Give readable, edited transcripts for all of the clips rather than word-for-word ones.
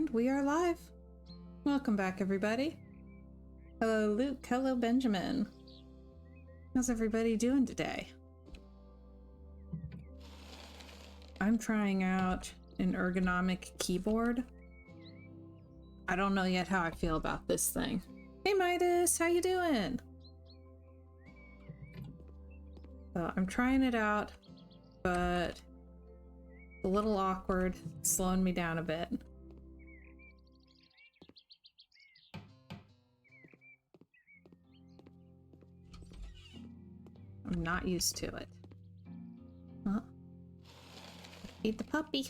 And we are live. Welcome back, everybody. Hello, Luke. Hello, Benjamin. How's everybody doing today? I'm trying out an ergonomic keyboard. I don't know yet how I feel about this thing. Hey, Midas, how you doing? So I'm trying it out, but a little awkward, slowing me down a bit. I'm not used to it. Huh? Feed the puppy.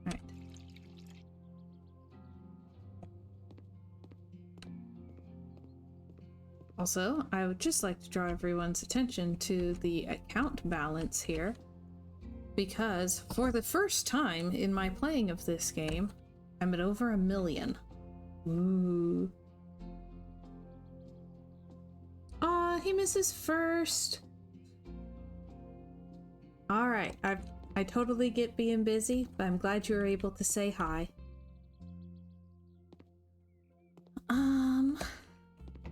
Alright. Also, I would just like to draw everyone's attention to the account balance here, because for the first time in my playing of this game, I'm at over 1 million. Ooh. Aw, he misses first. Alright, I totally get being busy, but I'm glad you were able to say hi.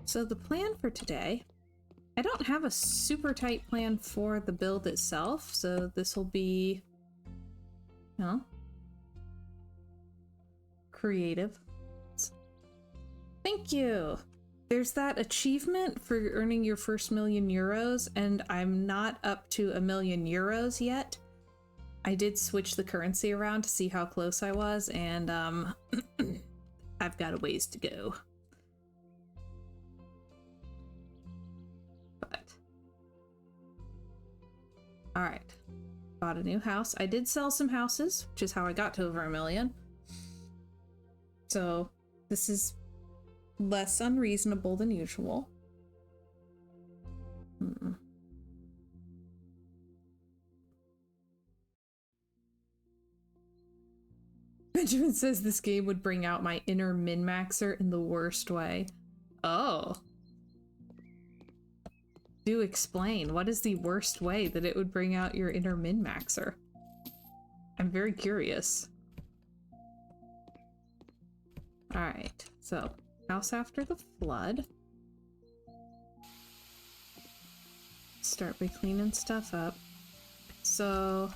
So the plan for today, I don't have a super tight plan for the build itself, so this will be, you know, creative. Thank you! There's that achievement for earning your first €1,000,000, and I'm not up to €1,000,000 yet. I did switch the currency around to see how close I was, and I've got a ways to go. Alright, bought a new house. I did sell some houses, which is how I got to over 1 million. So this is less unreasonable than usual. Benjamin says this game would bring out my inner min-maxer in the worst way. Oh. Do explain. What is the worst way that it would bring out your inner min-maxer? I'm very curious. Alright, so house after the flood. Start by cleaning stuff up. So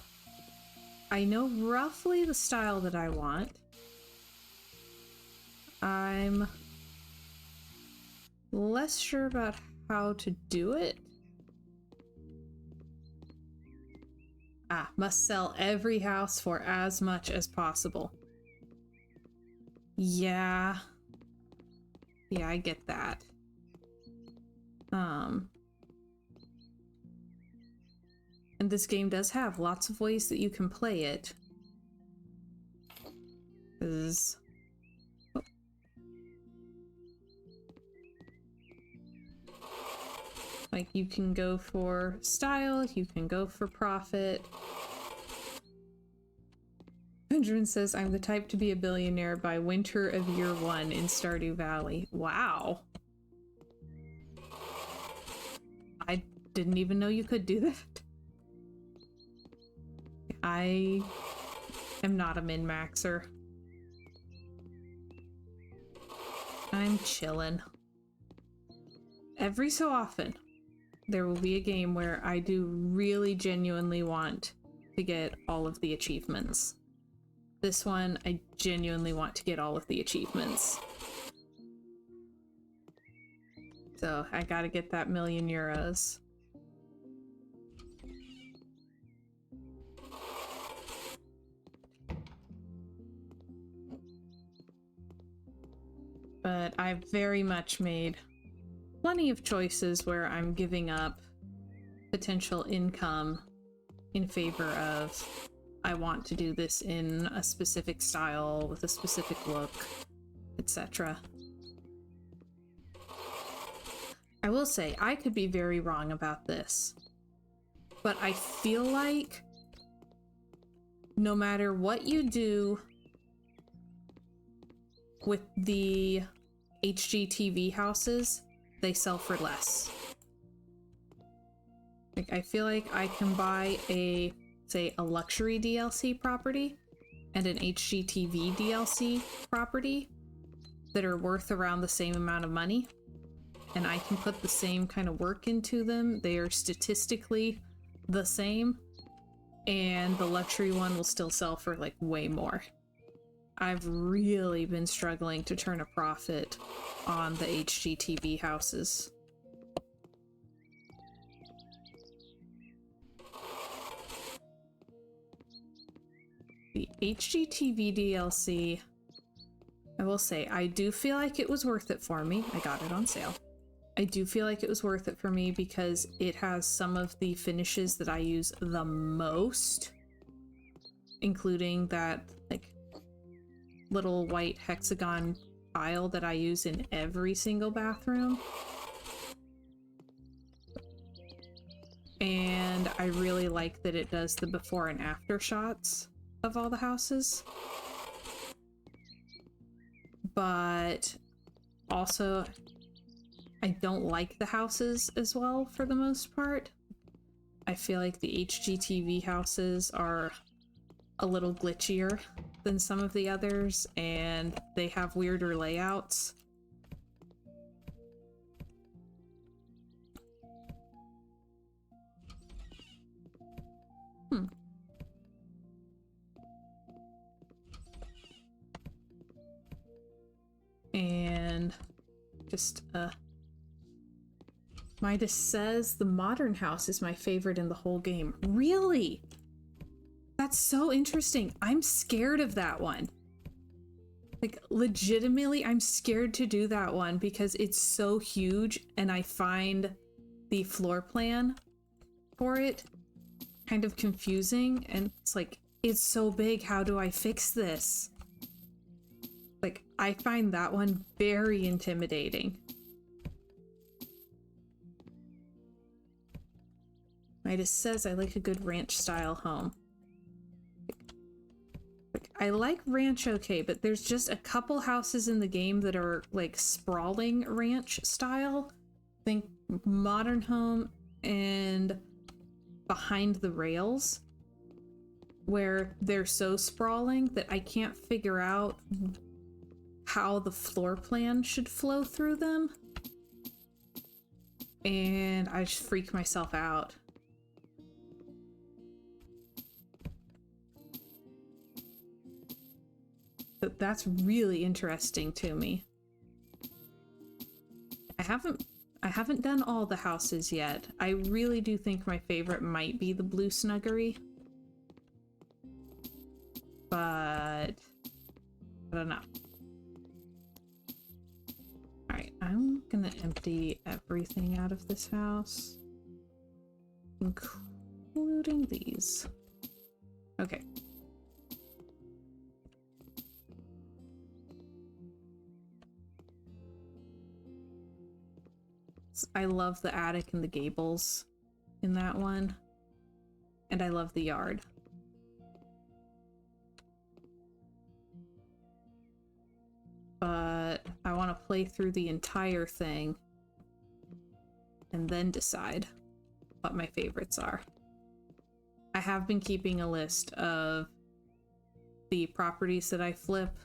I know roughly the style that I want. I'm less sure about how to do it. Must sell every house for as much as possible. Yeah, I get that. And this game does have lots of ways that you can play it. Like, you can go for style, you can go for profit. Benjamin says, I'm the type to be a billionaire by winter of year 1 in Stardew Valley. Wow. I didn't even know you could do that. I am not a min-maxer. I'm chillin'. Every so often, there will be a game where I do really genuinely want to get all of the achievements. This one, I genuinely want to get all of the achievements. So I gotta get that €1,000,000. But I've very much made plenty of choices where I'm giving up potential income in favor of I want to do this in a specific style with a specific look, etc. I will say, I could be very wrong about this, but I feel like no matter what you do with the HGTV houses, they sell for less. Like, I feel like I can buy a, say, a luxury DLC property and an HGTV DLC property that are worth around the same amount of money, and I can put the same kind of work into them. They are statistically the same, and the luxury one will still sell for like way more. I've really been struggling to turn a profit on the HGTV houses. The HGTV DLC, I will say, I do feel like it was worth it for me. I got it on sale. I do feel like it was worth it for me because it has some of the finishes that I use the most, including that like little white hexagon tile that I use in every single bathroom. And I really like that it does the before and after shots of all the houses. But also, I don't like the houses as well for the most part. I feel like the HGTV houses are a little glitchier than some of the others, and they have weirder layouts. And just, Midas says the modern house is my favorite in the whole game. Really? That's so interesting. I'm scared of that one. Like, legitimately, I'm scared to do that one because it's so huge, and I find the floor plan for it kind of confusing, and it's like, it's so big, how do I fix this? Like, I find that one very intimidating. Midas says I like a good ranch style home. Like, I like ranch okay, but there's just a couple houses in the game that are like sprawling ranch style. Think modern home and behind the rails, where they're so sprawling that I can't figure out how the floor plan should flow through them. And I just freak myself out. But that's really interesting to me. I haven't done all the houses yet. I really do think my favorite might be the blue snuggery. But I don't know. Alright, I'm gonna empty everything out of this house, including these. Okay. I love the attic and the gables in that one, and I love the yard. But I want to play through the entire thing and then decide what my favorites are. I have been keeping a list of the properties that I flip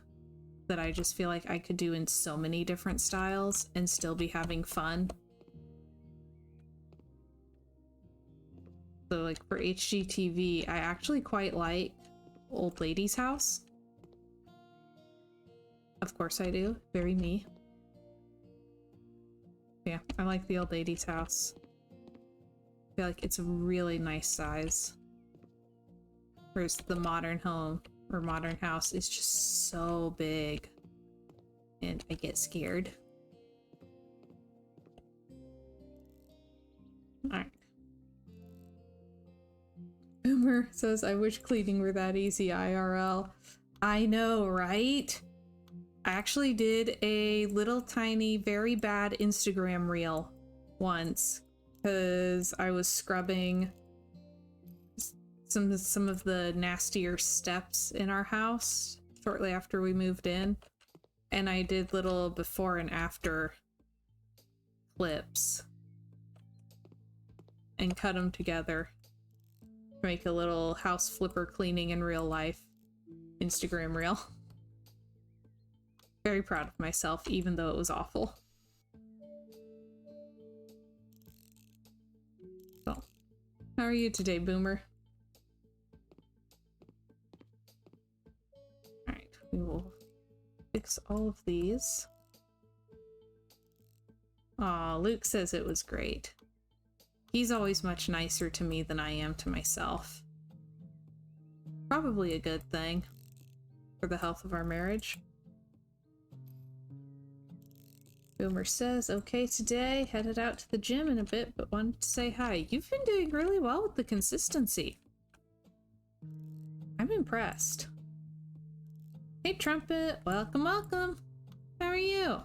that I just feel like I could do in so many different styles and still be having fun. So like for HGTV, I actually quite like Old Lady's House. Of course I do. Very me. Yeah, I like the Old Lady's House. I feel like it's a really nice size. Whereas the modern home or modern house is just so big. And I get scared. Alright. Boomer says, I wish cleaning were that easy IRL. I know, right? I actually did a little tiny, very bad Instagram reel once because I was scrubbing some of the nastier steps in our house shortly after we moved in, and I did little before and after clips and cut them together to make a little house flipper cleaning in real life. Instagram reel. Very proud of myself, even though it was awful. So, how are you today, Boomer? Alright, we will fix all of these. Aw, Luke says it was great. He's always much nicer to me than I am to myself. Probably a good thing for the health of our marriage. Boomer says, okay today, headed out to the gym in a bit, but wanted to say hi. You've been doing really well with the consistency. I'm impressed. Hey Trumpet, welcome, welcome. How are you?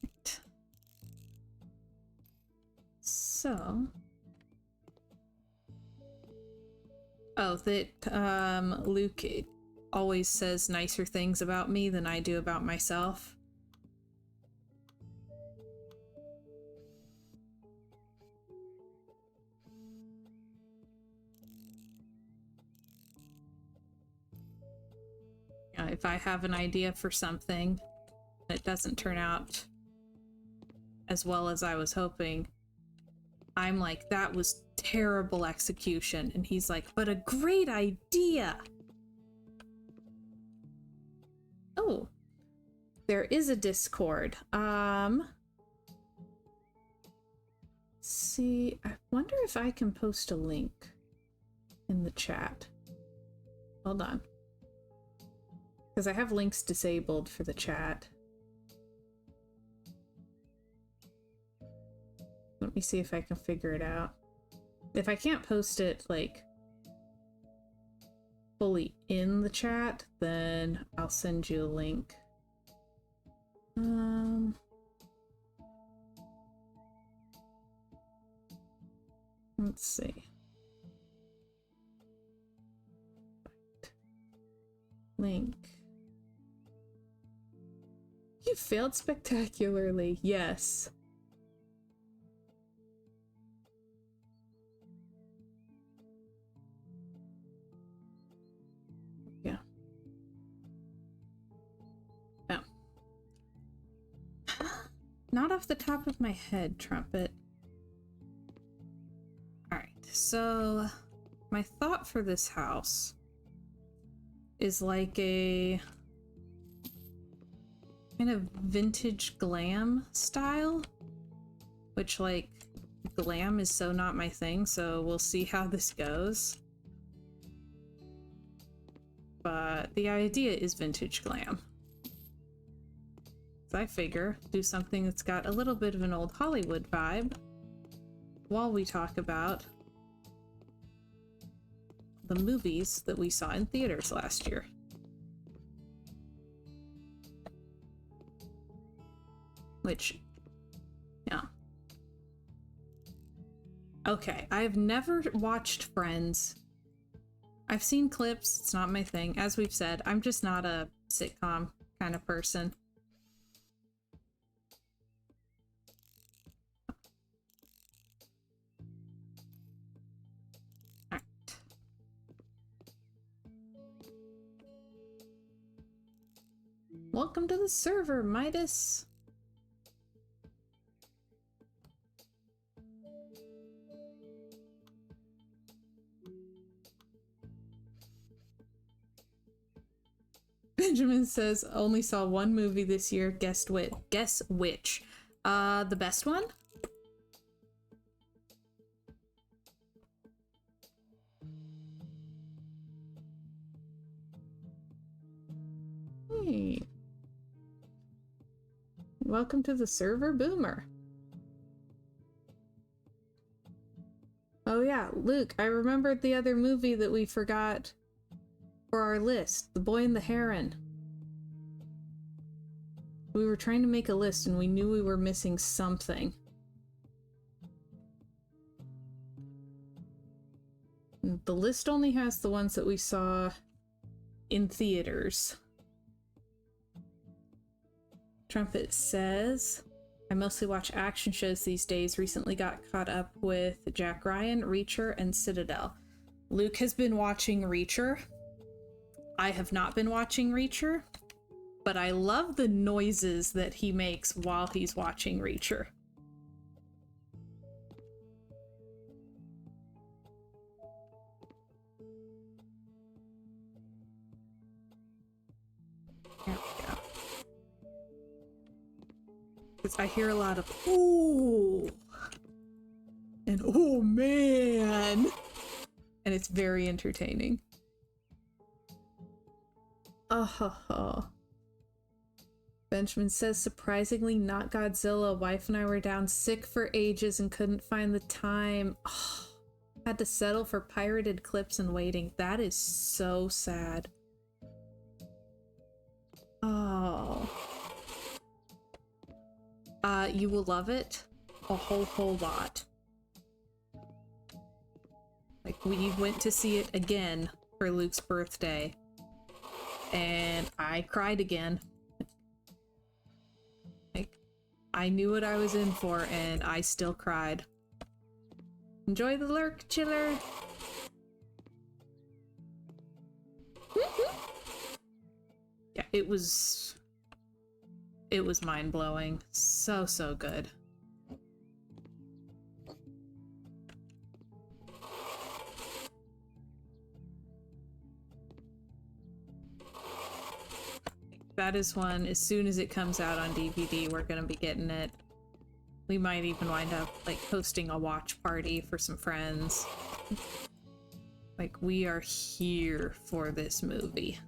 Right. So... Oh, that Luke always says nicer things about me than I do about myself. If I have an idea for something that doesn't turn out as well as I was hoping, I'm like, that was terrible execution. And he's like, but a great idea. Oh, there is a Discord. See, I wonder if I can post a link in the chat. Hold on. Because I have links disabled for the chat. Let me see if I can figure it out. If I can't post it, like, fully in the chat, then I'll send you a link. Let's see. Link. You failed spectacularly, yes. Yeah. No. Not off the top of my head, Trumpet. Alright, so my thought for this house is like a kind of vintage glam style, which, like, glam is so not my thing, so we'll see how this goes. But the idea is vintage glam. So I figure do something that's got a little bit of an old Hollywood vibe while we talk about the movies that we saw in theaters last year. Which, yeah. Okay, I've never watched Friends. I've seen clips, it's not my thing. As we've said, I'm just not a sitcom kind of person. Alright. Welcome to the server, Midas. Benjamin says, only saw one movie this year. Guess which? The best one? Hey. Welcome to the server, Boomer. Oh yeah, Luke, I remembered the other movie that we forgot for our list, The Boy and the Heron. We were trying to make a list and we knew we were missing something. The list only has the ones that we saw in theaters. Trumpet says, I mostly watch action shows these days. Recently got caught up with Jack Ryan, Reacher, and Citadel. Luke has been watching Reacher. I have not been watching Reacher, but I love the noises that he makes while he's watching Reacher. There we go. Because I hear a lot of ooh and oh man, and it's very entertaining. Oh. Benjamin says, surprisingly not Godzilla. Wife and I were down sick for ages and couldn't find the time. Oh, had to settle for pirated clips and waiting. That is so sad. Oh. You will love it a whole lot. Like, we went to see it again for Luke's birthday, and I cried again. Like, I knew what I was in for, and I still cried. Enjoy the lurk, chiller! Yeah, it was mind-blowing. So good. That is one, as soon as it comes out on DVD, we're gonna be getting it. We might even wind up, like, hosting a watch party for some friends. Like, we are here for this movie.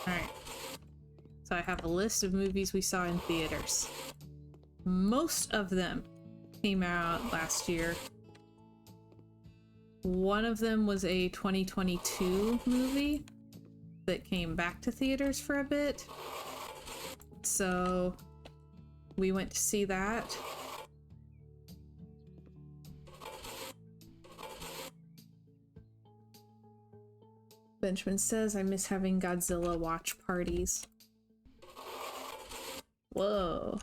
Alright. So I have a list of movies we saw in theaters. Most of them came out last year. One of them was a 2022 movie that came back to theaters for a bit. So we went to see that. Benjamin says, I miss having Godzilla watch parties. Whoa.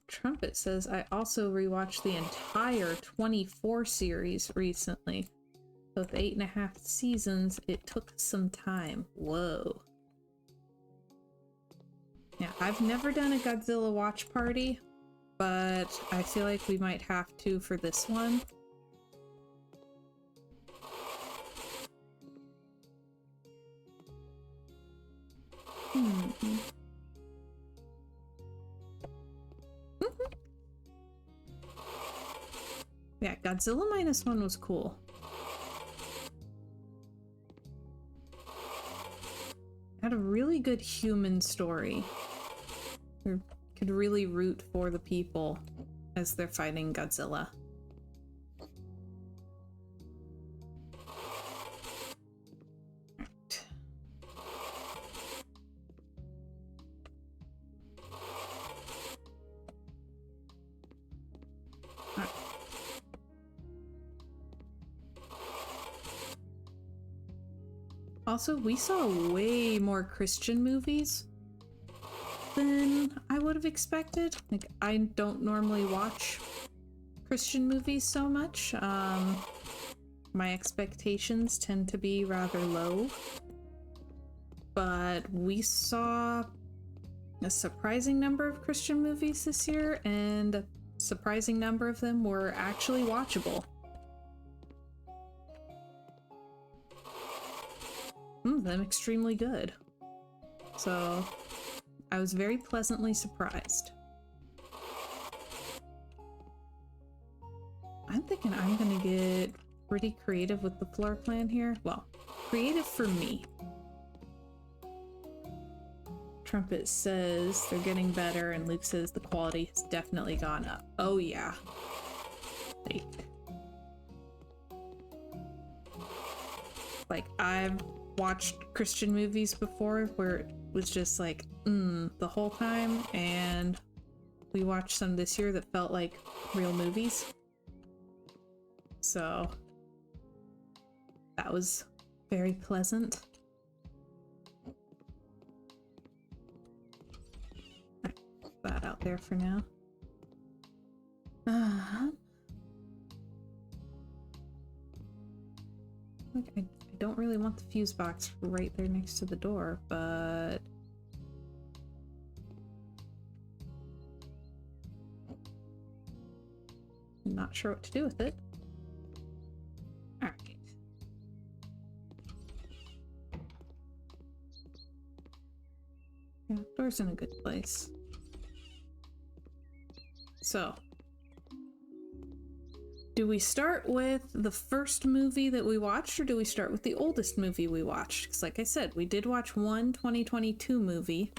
Trumpet says, I also rewatched the entire 24 series recently. With 8.5 seasons, it took some time. Whoa. Yeah, I've never done a Godzilla watch party, but I feel like we might have to for this one. Yeah, Godzilla -1 was cool. Had a really good human story. You could really root for the people as they're fighting Godzilla. Also, we saw way more Christian movies than I would have expected. Like, I don't normally watch Christian movies so much. My expectations tend to be rather low. But we saw a surprising number of Christian movies this year, and a surprising number of them were actually watchable. Them extremely good. So I was very pleasantly surprised. I'm thinking I'm gonna get pretty creative with the floor plan here. Well, creative for me. Trumpet says they're getting better, and Luke says the quality has definitely gone up. Oh yeah. Like I've watched Christian movies before where it was just like, the whole time, and we watched some this year that felt like real movies. So That was very pleasant. Put that out there for now. I don't really want the fuse box right there next to the door, but I'm not sure what to do with it. All right. Yeah, door's in a good place. So, do we start with the first movie that we watched, or do we start with the oldest movie we watched? Because like I said, we did watch one 2022 movie.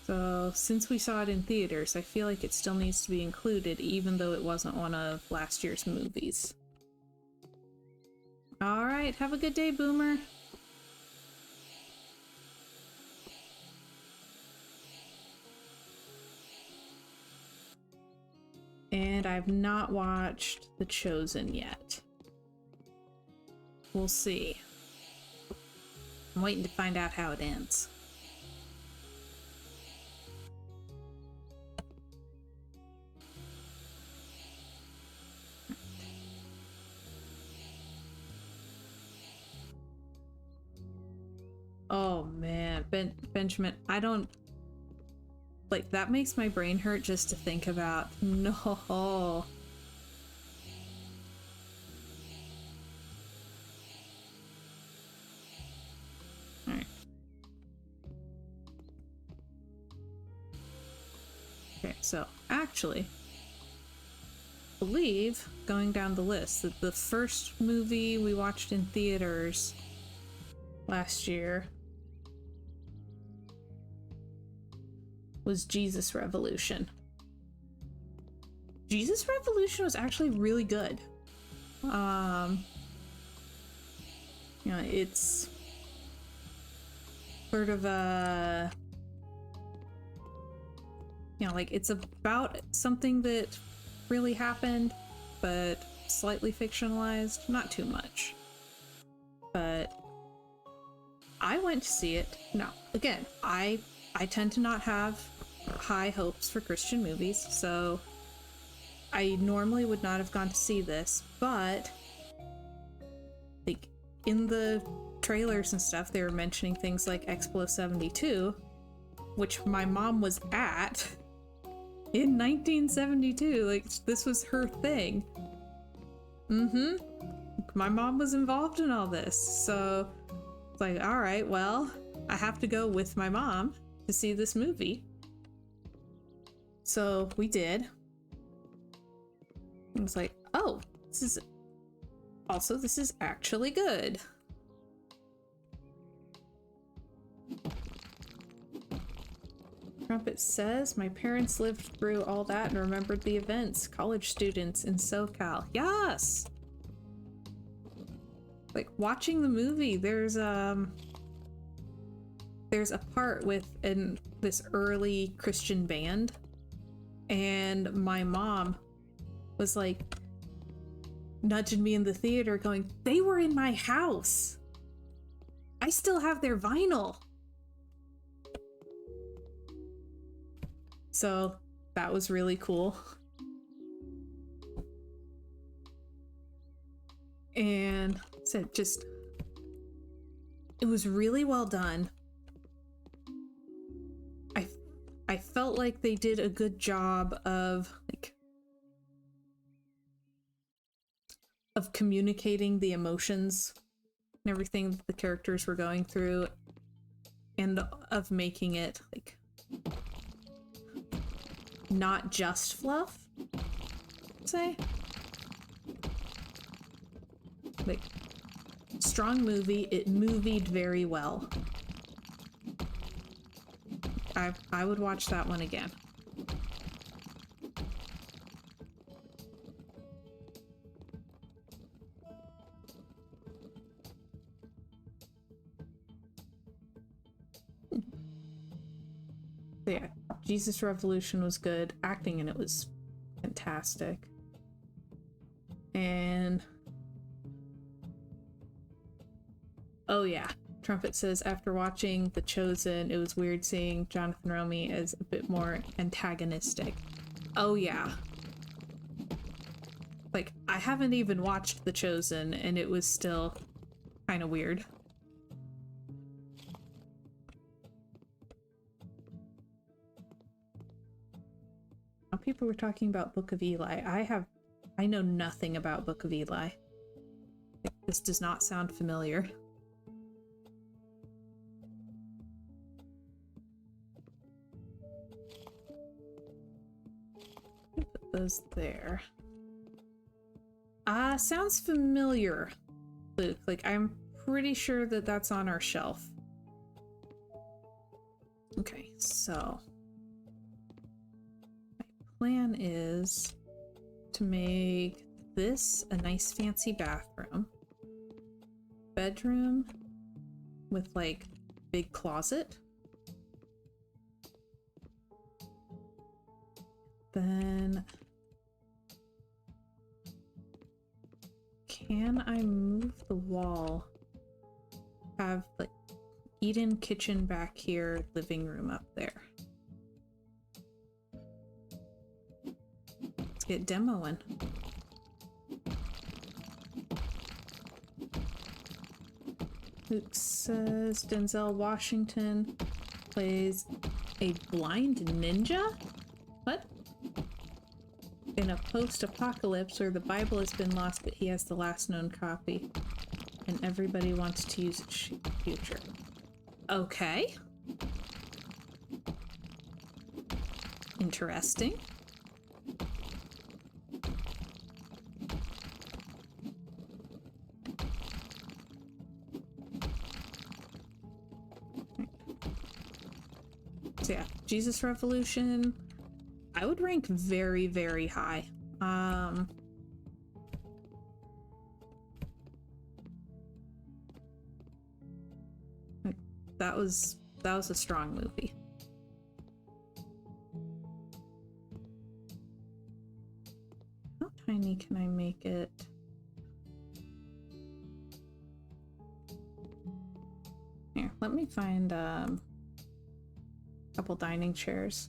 So since we saw it in theaters, I feel like it still needs to be included, even though it wasn't one of last year's movies. All right, have a good day, Boomer. And I've not watched The Chosen yet. We'll see. I'm waiting to find out how it ends. Oh man, Benjamin, I don't... Like, that makes my brain hurt just to think about. No. Alright. Okay, so, actually, I believe, going down the list, that the first movie we watched in theaters last year was Jesus Revolution. Jesus Revolution was actually really good. You know, it's sort of a, you know, like it's about something that really happened, but slightly fictionalized, not too much. But I went to see it. Now, again, I tend to not have high hopes for Christian movies, so I normally would not have gone to see this, but like in the trailers and stuff, they were mentioning things like Explo 72, which my mom was at in 1972. Like, this was her thing. My mom was involved in all this, so it's like, all right, well, I have to go with my mom to see this movie. So we did. I was like, oh, this is actually good. Trumpet says, my parents lived through all that and remembered the events. College students in SoCal. Yes! Like, watching the movie, there's a part with this early Christian band, and my mom was like nudging me in the theater going, they were in my house. I still have their vinyl. So that was really cool. And said, just, it was really well done. I felt like they did a good job of communicating the emotions and everything that the characters were going through, and of making it like not just fluff, say. Like, strong movie. It movied very well. I would watch that one again. Yeah, Jesus Revolution was good. Acting in it was fantastic. And oh yeah, Trumpet says after watching The Chosen, it was weird seeing Jonathan Romy as a bit more antagonistic. Oh yeah. Like, I haven't even watched The Chosen, and it was still kind of weird. Now people were talking about Book of Eli. I know nothing about Book of Eli. This does not sound familiar. Put those there. Sounds familiar, Luke. Like, I'm pretty sure that that's on our shelf. Okay, so my plan is to make this a nice fancy bathroom. Bedroom with, like, big closet. Then can I move the wall? Have, like, eat-in kitchen back here, living room up there. Let's get demoing. Luke says Denzel Washington plays a blind ninja? What? In a post-apocalypse where the Bible has been lost, but he has the last known copy, and everybody wants to use its future. Okay. Interesting. So yeah, Jesus Revolution, I would rank very, very high. That was a strong movie. How tiny can I make it? Here, let me find a couple dining chairs.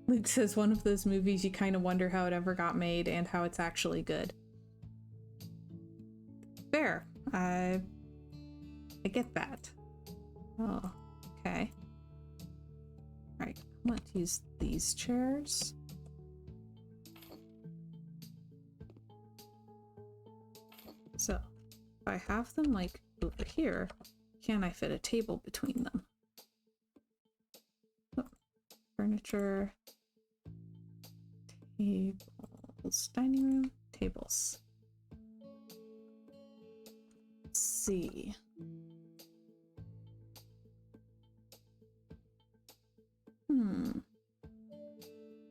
Luke says one of those movies you kind of wonder how it ever got made and how it's actually good. Fair. I get that. Oh, okay. Alright, I want to use these chairs. So, if I have them, like, over here, can I fit a table between them? Oh, furniture. Tables. Dining room. Tables. Let's see.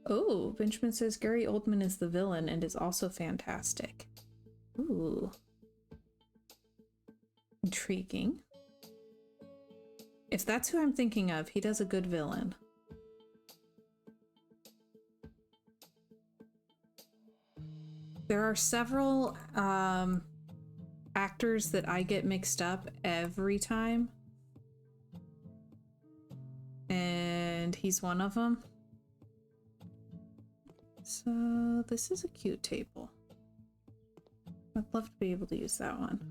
Oh, Benjamin says Gary Oldman is the villain and is also fantastic. Ooh. Intriguing. If that's who I'm thinking of, he does a good villain. There are several actors that I get mixed up every time. And he's one of them. So this is a cute table. I'd love to be able to use that one.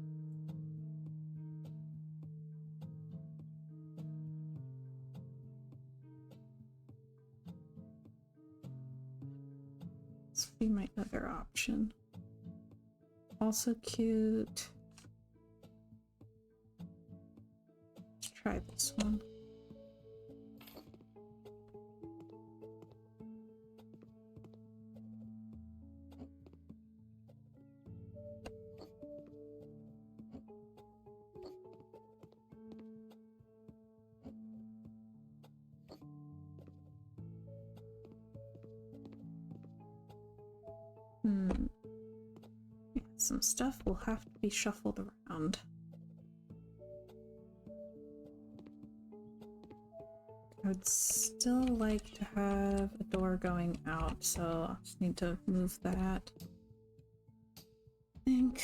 This would be my other option. Also cute. Let's try this one. Yeah, some stuff will have to be shuffled around. I would still like to have a door going out, so I just need to move that. I think.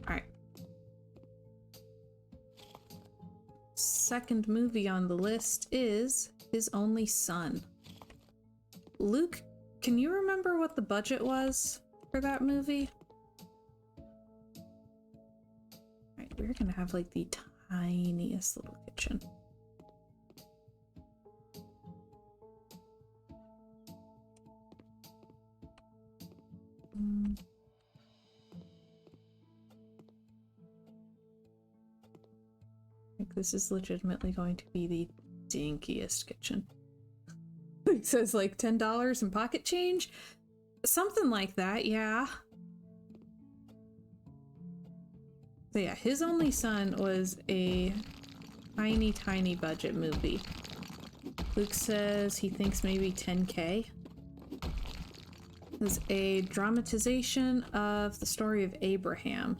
Alright. Second movie on the list is His Only Son. Luke, can you remember what the budget was for that movie? Alright, we're gonna have like the tiniest little kitchen. I think this is legitimately going to be the dinkiest kitchen. It says like $10 in pocket change? Something like that, yeah. So yeah, His Only Son was a tiny, tiny budget movie. Luke says he thinks maybe 10K. It was a dramatization of the story of Abraham.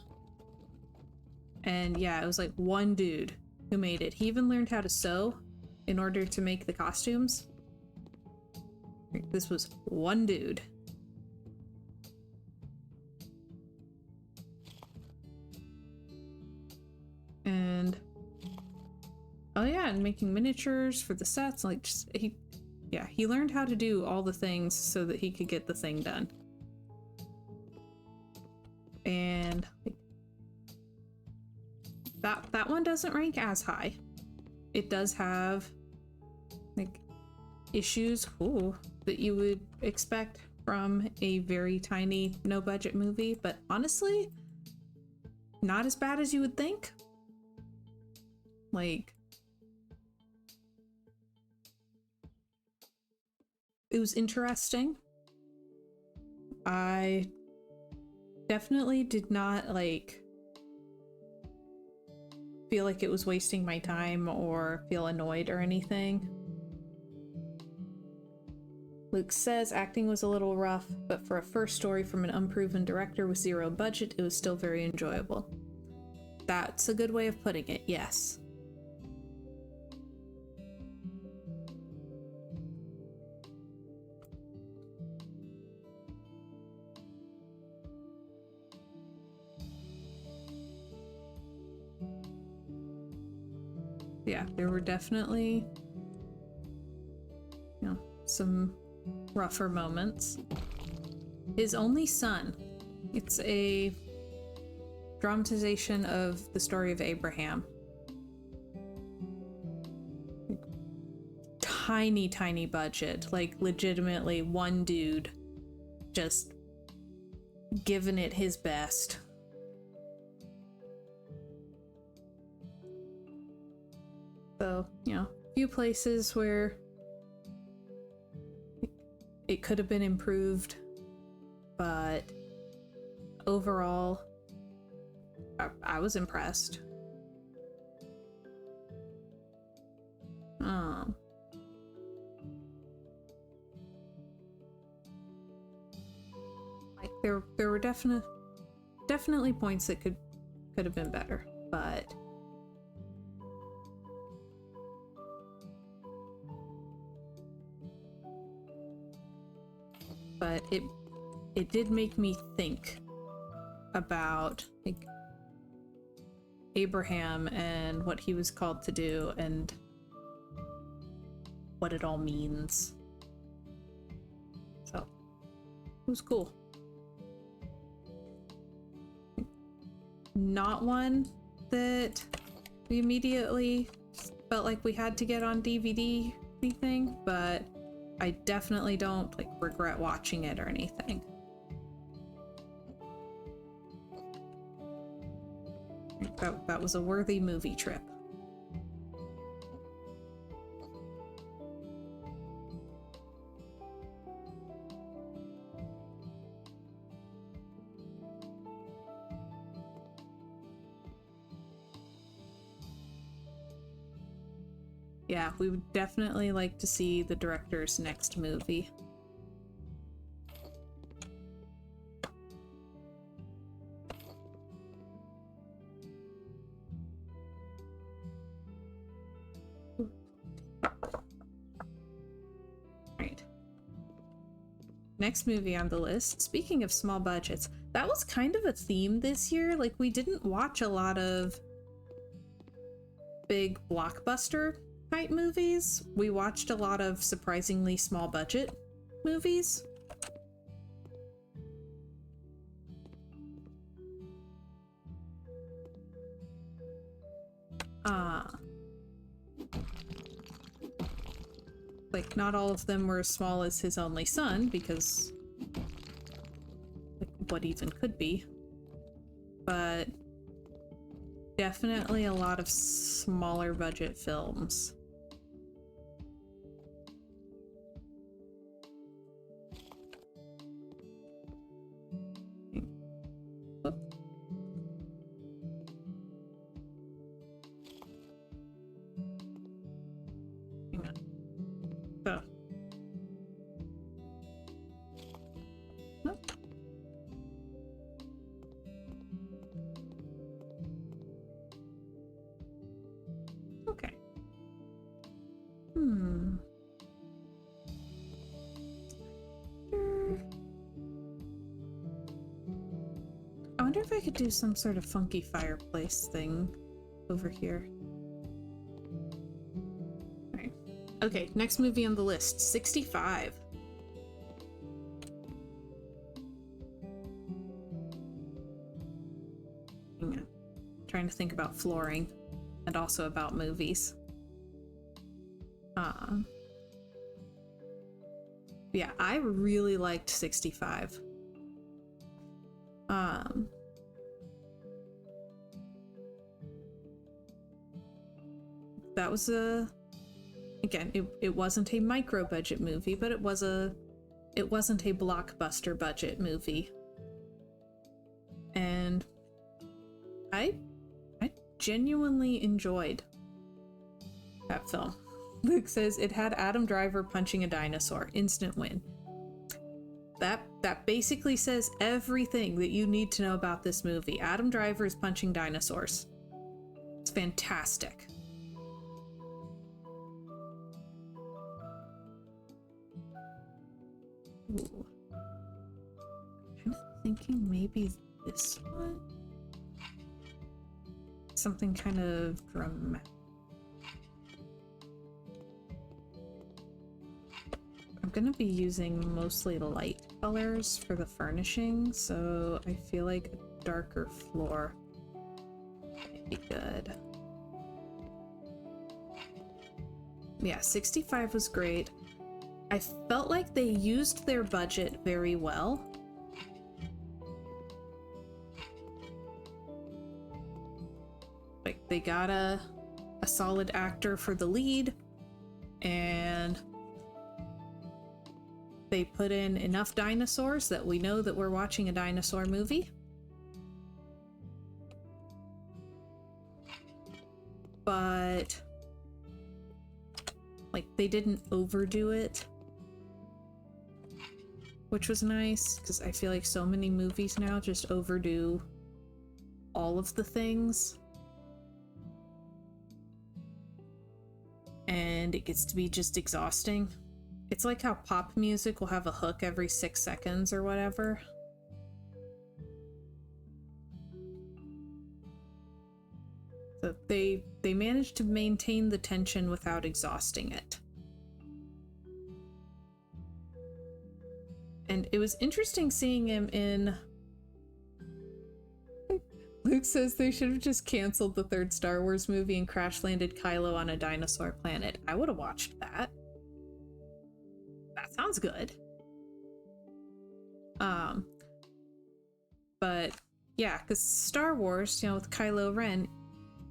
And yeah, it was like one dude who made it. He even learned how to sew in order to make the costumes. This was one dude. And oh yeah, and making miniatures for the sets, like just he learned how to do all the things so that he could get the thing done. And that one doesn't rank as high. It does have like issues that you would expect from a very tiny no budget movie, but honestly not as bad as you would think. Like, it was interesting. I definitely did not like feel like it was wasting my time or feel annoyed or anything. Luke says acting was a little rough, but for a first story from an unproven director with zero budget, it was still very enjoyable. That's a good way of putting it, yes. Yeah, there were definitely, some rougher moments. His Only Son. It's a dramatization of the story of Abraham. Tiny, tiny budget. Like, legitimately one dude just giving it his best. So, a few places where it could have been improved, but overall, I was impressed. Like there were definitely points that could have been better, but it did make me think about like Abraham and what he was called to do and what it all means. So it was cool. Not one that we immediately felt like we had to get on DVD or anything, but I definitely don't like regret watching it or anything. That was a worthy movie trip. Yeah, we would definitely like to see the director's next movie. next movie on the list. Speaking of small budgets, that was kind of a theme this year. Like, we didn't watch a lot of big blockbuster type movies. We watched a lot of surprisingly small budget movies. Like, not all of them were as small as His Only Son, because like, what even could be? But definitely a lot of smaller budget films. I wonder if I could do some sort of funky fireplace thing over here. Alright. Okay, next movie on the list, 65. Hang on. Trying to think about flooring and also about movies. Yeah, I really liked 65. That was again, it wasn't a micro budget movie, but it wasn't a blockbuster budget movie. And I genuinely enjoyed that film. Luke says it had Adam Driver punching a dinosaur. Instant win. That basically says everything that you need to know about this movie. Adam Driver is punching dinosaurs. It's fantastic. Ooh. I'm thinking maybe this one? Something kind of dramatic. I'm gonna be using mostly light colors for the furnishing, so I feel like a darker floor might be good. Yeah, 65 was great. I felt like they used their budget very well. Like, they got a solid actor for the lead, and they put in enough dinosaurs that we know that we're watching a dinosaur movie. But like, they didn't overdo it, which was nice, because I feel like so many movies now just overdo all of the things. And it gets to be just exhausting. It's like how pop music will have a hook every 6 seconds or whatever. So they managed to maintain the tension without exhausting it. And it was interesting seeing him in... Luke says they should have just canceled the third Star Wars movie and crash-landed Kylo on a dinosaur planet. I would have watched that. That sounds good. But yeah, because Star Wars, you know, with Kylo Ren,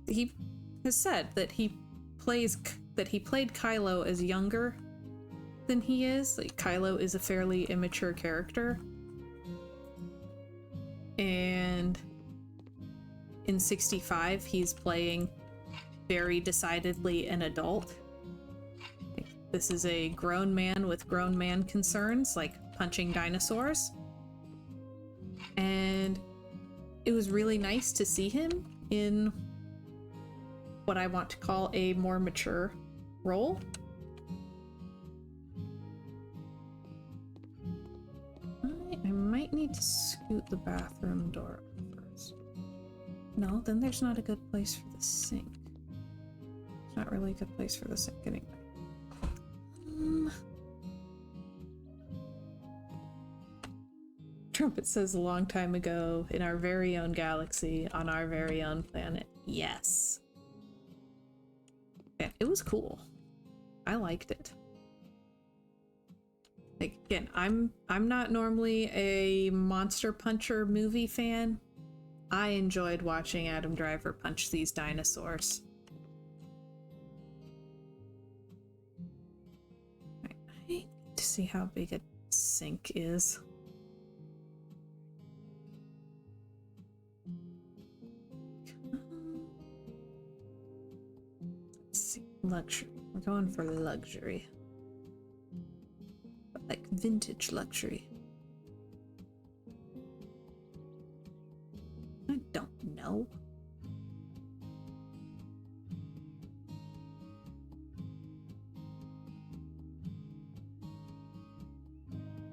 he has said that he played Kylo as younger than he is. Like, Kylo is a fairly immature character. And in 65, he's playing very decidedly an adult. This is a grown man with grown man concerns, like punching dinosaurs. And it was really nice to see him in what I want to call a more mature role. might need to scoot the bathroom door up first. No, then there's not a good place for the sink. It's not really a good place for the sink anyway. Trumpet says a long time ago, in our very own galaxy, on our very own planet. Yes. Yeah, it was cool. I liked it. Like, again, I'm not normally a Monster Puncher movie fan. I enjoyed watching Adam Driver punch these dinosaurs. Right, I need to see how big a sink is. Let's see, luxury. We're going for luxury. But like vintage luxury. I don't know.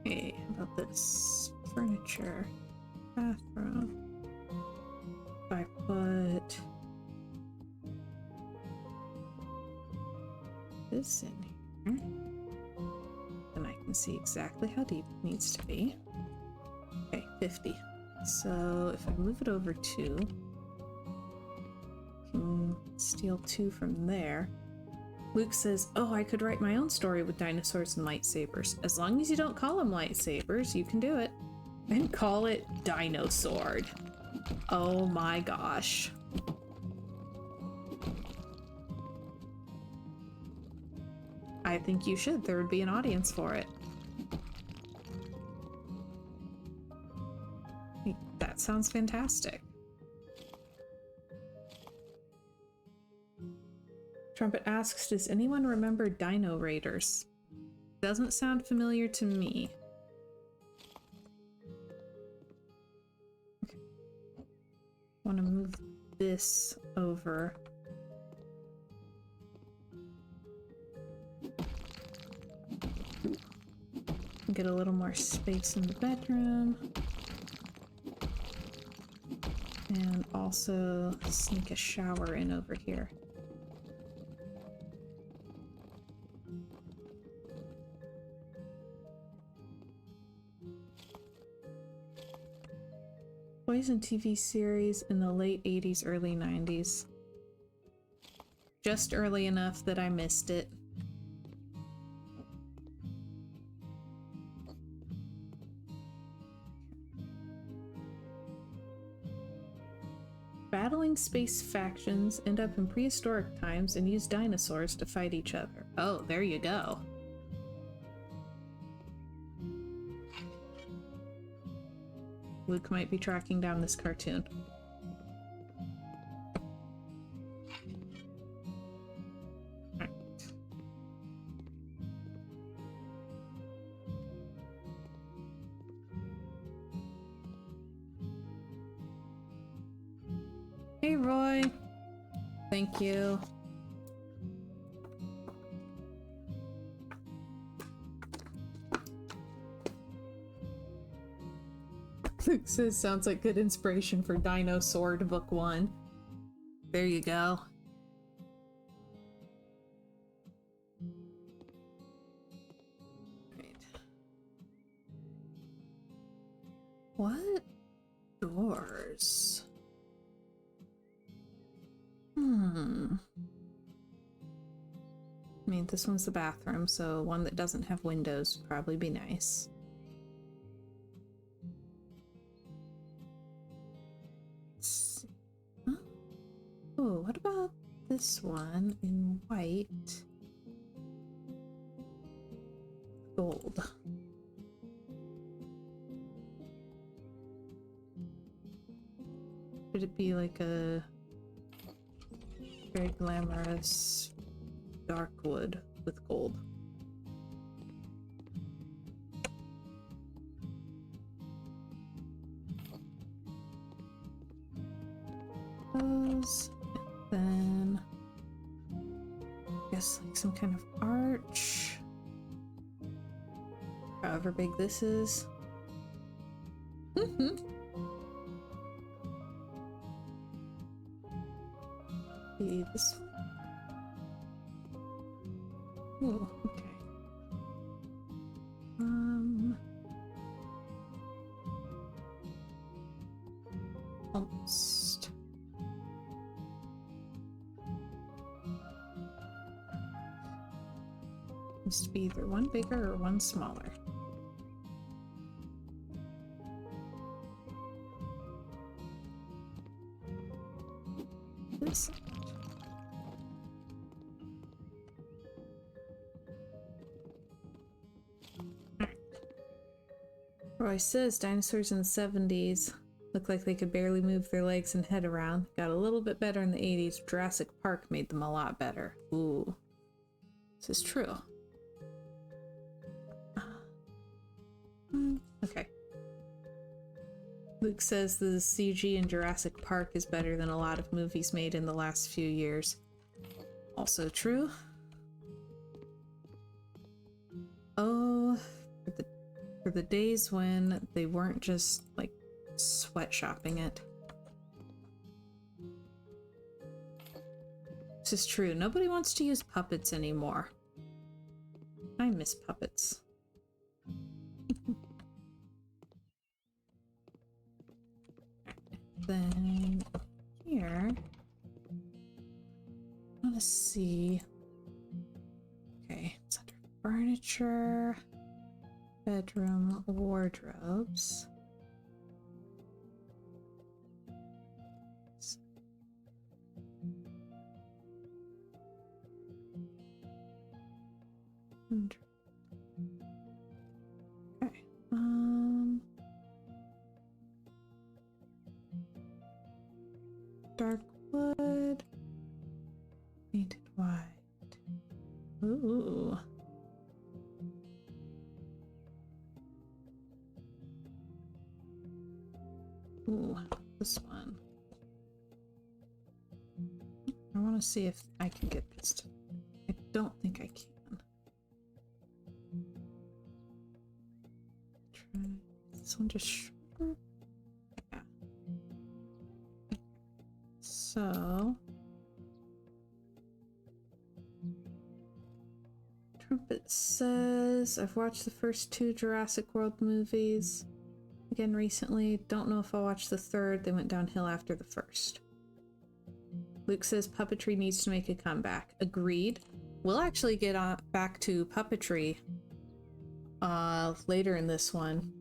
Okay, how about this? Furniture. Bathroom. 5 foot. This in here. Then I can see exactly how deep it needs to be. Okay, 50. So if I move it over 2, I can steal 2 from there. Luke says, oh, I could write my own story with dinosaurs and lightsabers. As long as you don't call them lightsabers, you can do it. And call it Dino Sword. Oh my gosh. I think you should. There would be an audience for it. That sounds fantastic. Trumpet asks, does anyone remember Dino Raiders? Doesn't sound familiar to me. Okay. Want to move this over. Get a little more space in the bedroom. And also sneak a shower in over here. Poison TV series in the late 80s, early 90s. Just early enough that I missed it. Battling space factions end up in prehistoric times and use dinosaurs to fight each other. Oh, there you go. Luke might be tracking down this cartoon. Right. Hey, Roy. Thank you. Luke says, sounds like good inspiration for Dino Sword Book 1. There you go. Right. What doors? I mean, this one's the bathroom, so one that doesn't have windows would probably be nice. Oh, what about this one in white? Gold. Should it be like a very glamorous dark wood with gold? Those. Then, I guess like some kind of arch. However big this is. Mm-hmm. See this one. Oh, okay. Almost. Needs to be either one bigger or one smaller. This. Roy says dinosaurs in the 70s looked like they could barely move their legs and head around. Got a little bit better in the 80s. Jurassic Park made them a lot better. Ooh. This is true. Okay. Luke says the CG in Jurassic Park is better than a lot of movies made in the last few years. Also true. Oh, for the days when they weren't just, like, sweatshopping it. This is true. Nobody wants to use puppets anymore. I miss puppets. Then here, I want to see. Okay, it's under furniture, bedroom, wardrobes. Okay. Dark wood, painted white. Ooh. Ooh, this one. I want to see if I can get this to... I don't think I can. Try this one just shorter. Yeah. So... Trumpet says, I've watched the first 2 Jurassic World movies again recently. Don't know if I'll watch the 3rd. They went downhill after the 1st. Luke says puppetry needs to make a comeback. Agreed. We'll actually get back to puppetry later in this one.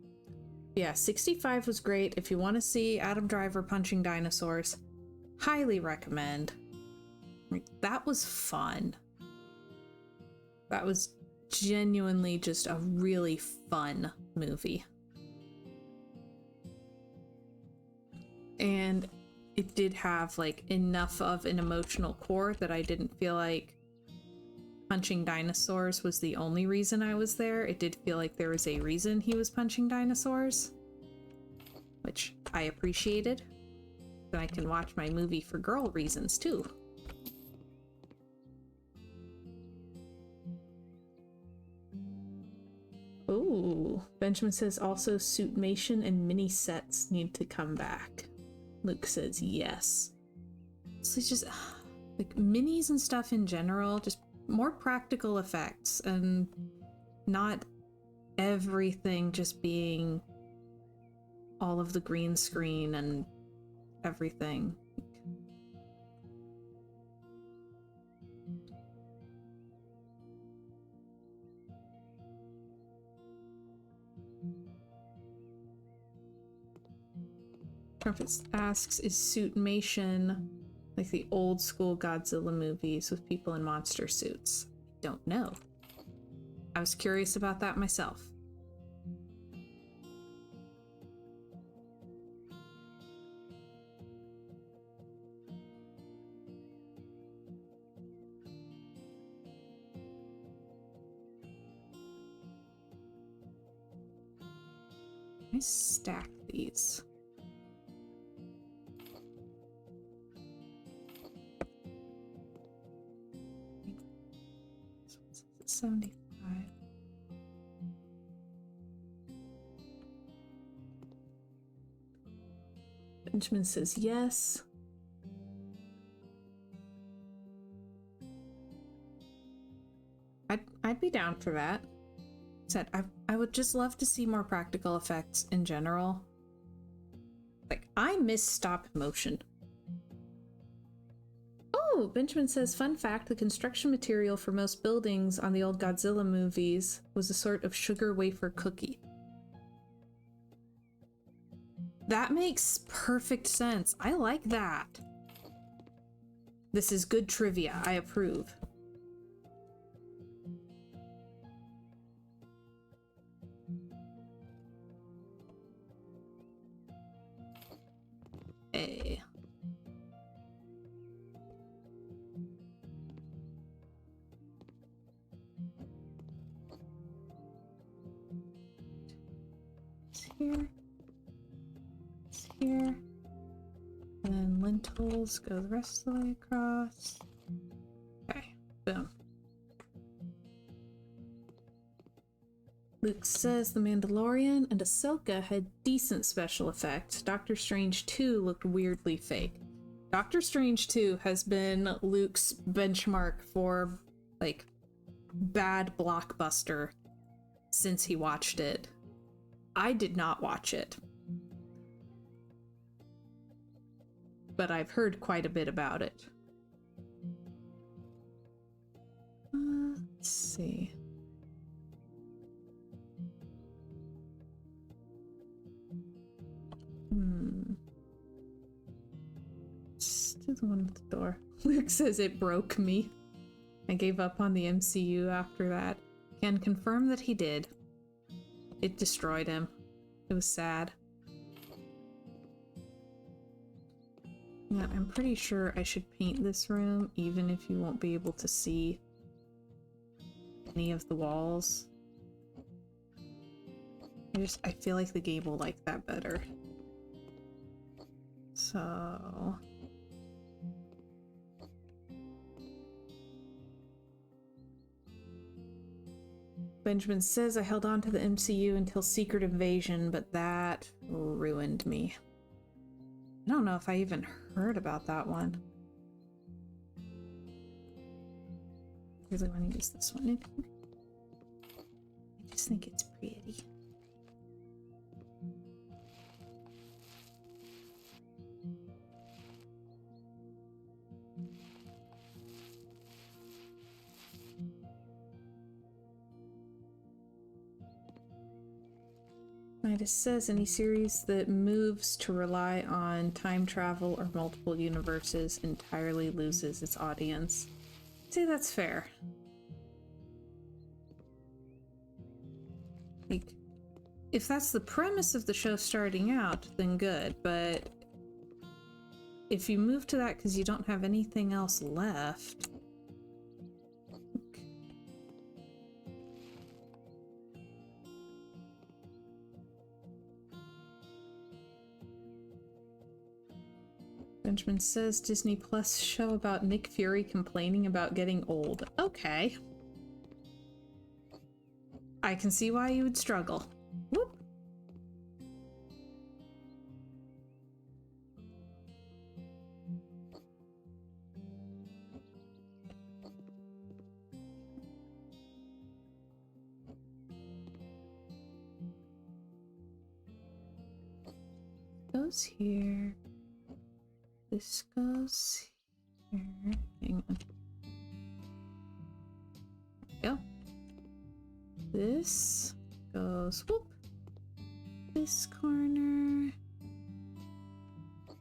Yeah, 65 was great. If you want to see Adam Driver punching dinosaurs, highly recommend. Like, that was fun. That was genuinely just a really fun movie. And it did have, like, enough of an emotional core that I didn't feel like punching dinosaurs was the only reason I was there. It did feel like there was a reason he was punching dinosaurs, which I appreciated. And I can watch my movie for girl reasons, too. Ooh, Benjamin says also Suitmation and mini sets need to come back. Luke says yes. So it's just like minis and stuff in general, just more practical effects and not everything just being all of the green screen and everything. Trumpet asks, is Suitmation like the old school Godzilla movies with people in monster suits? Don't know. I was curious about that myself. Let me stack these. This one says it's 75. Benjamin says yes. I'd be down for that. Said I would just love to see more practical effects in general. Like, I miss stop motion. Oh, Benjamin says, fun fact, the construction material for most buildings on the old Godzilla movies was a sort of sugar wafer cookie. That makes perfect sense. I like that. This is good trivia. I approve. Hey. It's here. It's here. And then lentils go the rest of the way across. Okay, boom. Luke says The Mandalorian and Ahsoka had decent special effects. Doctor Strange 2 looked weirdly fake. Doctor Strange 2 has been Luke's benchmark for, like, bad blockbuster since he watched it. I did not watch it, but I've heard quite a bit about it. Let's see. Let's do the one at the door. Luke says it broke me. I gave up on the MCU after that. Can confirm that he did. It destroyed him. It was sad. Yeah, I'm pretty sure I should paint this room, even if you won't be able to see any of the walls. I feel like the game will like that better. So... Benjamin says I held on to the MCU until Secret Invasion, but that ruined me. I don't know if I even heard about that one. I really want to use this one. I just think it's pretty. Midas says any series that moves to rely on time travel or multiple universes entirely loses its audience. I'd say that's fair. Like, if that's the premise of the show starting out, then good, but if you move to that because you don't have anything else left... Benjamin says Disney Plus show about Nick Fury complaining about getting old. Okay. I can see why you would struggle. Whoop. Goes here. This goes here. Hang on. There we go. This goes whoop. This corner.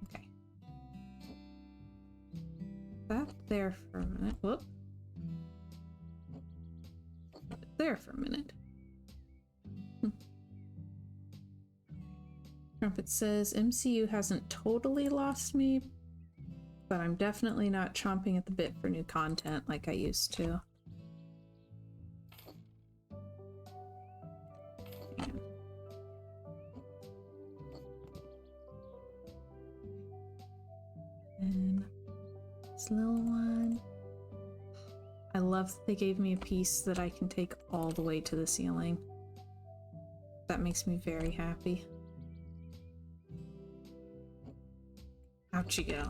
Okay. That there for a minute. Whoop. There for a minute. Trumpet says MCU hasn't totally lost me, but I'm definitely not chomping at the bit for new content like I used to. Yeah. And this little one. I love that they gave me a piece that I can take all the way to the ceiling. That makes me very happy. Out you go.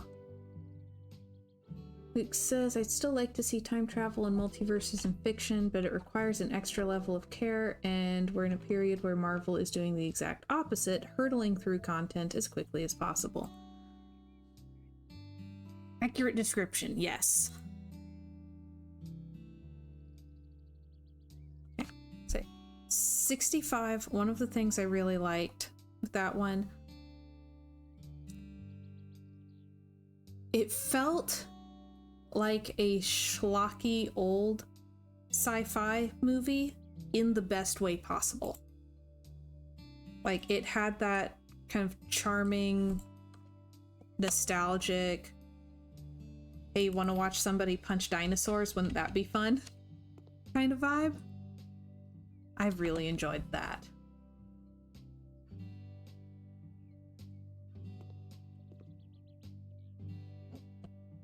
Luke says, I'd still like to see time travel and multiverses in fiction, but it requires an extra level of care, and we're in a period where Marvel is doing the exact opposite, hurtling through content as quickly as possible. Accurate description, yes. Okay, so 65, one of the things I really liked with that one, it felt like a schlocky old sci-fi movie in the best way possible. Like, it had that kind of charming, nostalgic, hey, want to watch somebody punch dinosaurs? Wouldn't that be fun? Kind of vibe. I really enjoyed that.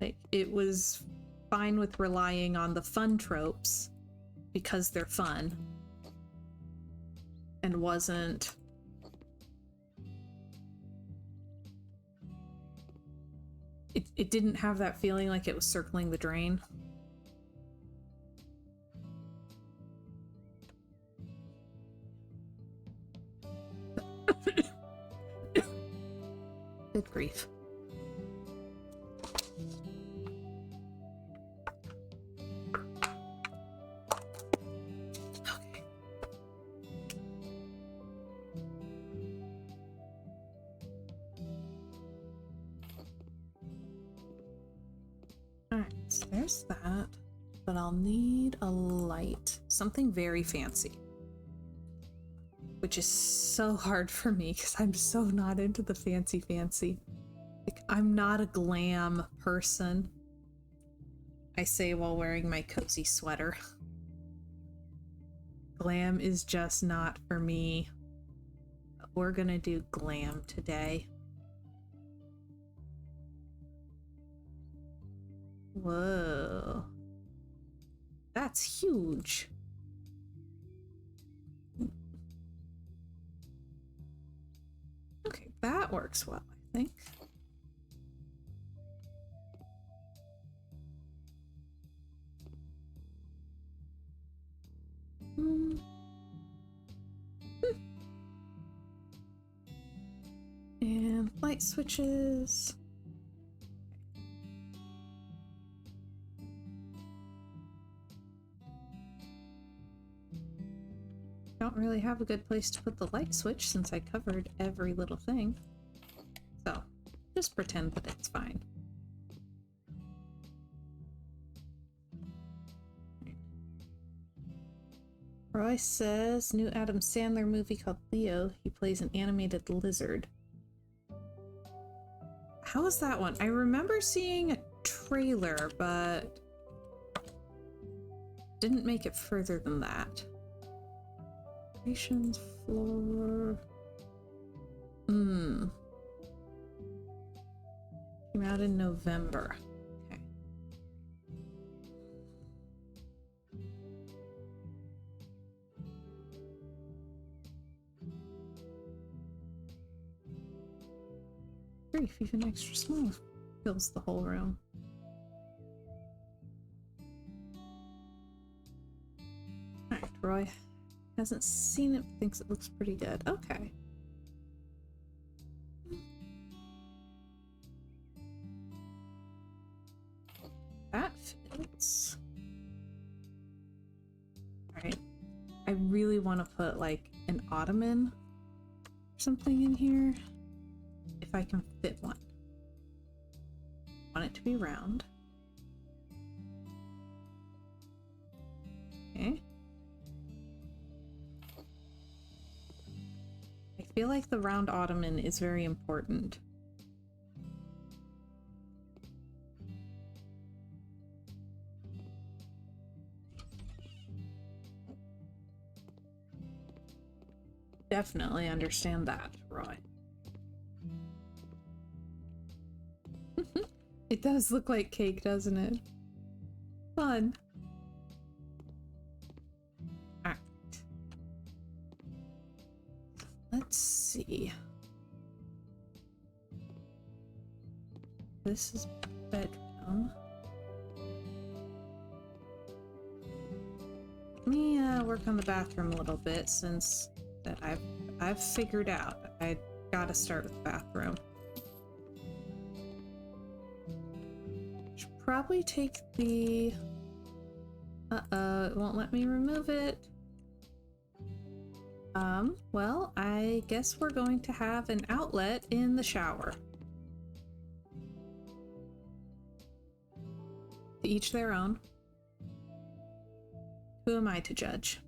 Like, it was fine with relying on the fun tropes because they're fun, and wasn't it didn't have that feeling like it was circling the drain. Good grief. Alright, so there's that. But I'll need a light. Something very fancy. Which is so hard for me because I'm so not into the fancy. Like, I'm not a glam person. I say while wearing my cozy sweater. Glam is just not for me. But we're gonna do glam today. Whoa. That's huge. Okay, that works well, I think. And light switches. Don't really have a good place to put the light switch since I covered every little thing. So, just pretend that it's fine. Roy says, new Adam Sandler movie called Leo. He plays an animated lizard. How is that one? I remember seeing a trailer, but didn't make it further than that. Creations floor. Came out in November. Okay. Grief, even extra small fills the whole room. Alright, Roy hasn't seen it, thinks it looks pretty good. Okay. That fits. Alright. I really want to put like an ottoman or something in here. If I can fit one. I want it to be round. Okay. I feel like the round ottoman is very important. Definitely understand that, Roy. It does look like cake, doesn't it? Fun. Alright. Let's see. This is bedroom. Let me work on the bathroom a little bit since that I've figured out. I gotta start with the bathroom. Should probably take the... it won't let me remove it. Well, I guess we're going to have an outlet in the shower. To each their own. Who am I to judge?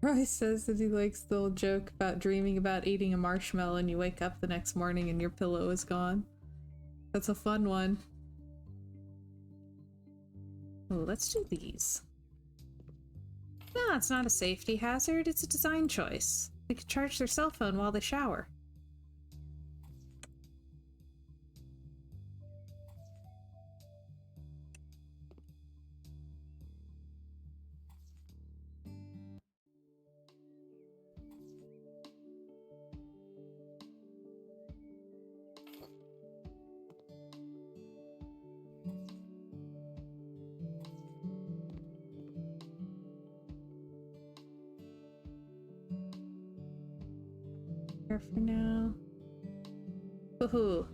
Roy says that he likes the old joke about dreaming about eating a marshmallow and you wake up the next morning and your pillow is gone. That's a fun one. Oh, let's do these. No, it's not a safety hazard, it's a design choice. They could charge their cell phone while they shower. Here for now. Woohoo!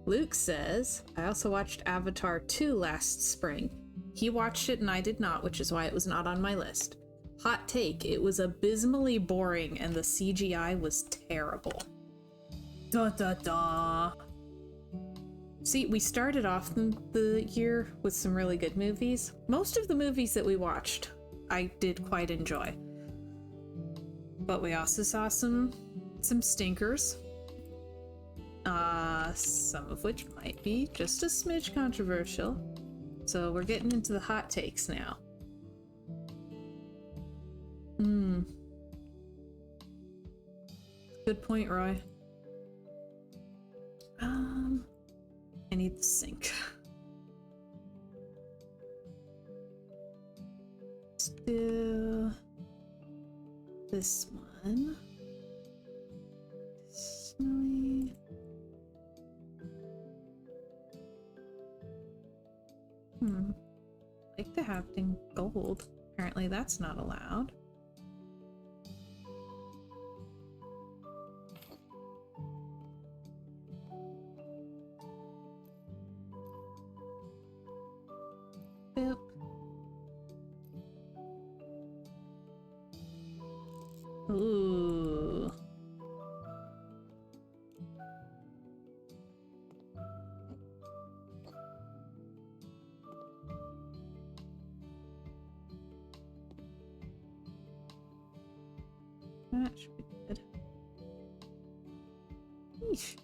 Luke says, I also watched Avatar 2 last spring. He watched it and I did not, which is why it was not on my list. Hot take, it was abysmally boring and the CGI was terrible. Da da da. See, we started off the year with some really good movies. Most of the movies that we watched, I did quite enjoy. But we also saw some stinkers. Some of which might be just a smidge controversial. So we're getting into the hot takes now. Good point, Roy. I need the sink. Let's do this one. Snowy. Like to have it in gold. Apparently that's not allowed. Boop. Ooh. That should be good. Eesh.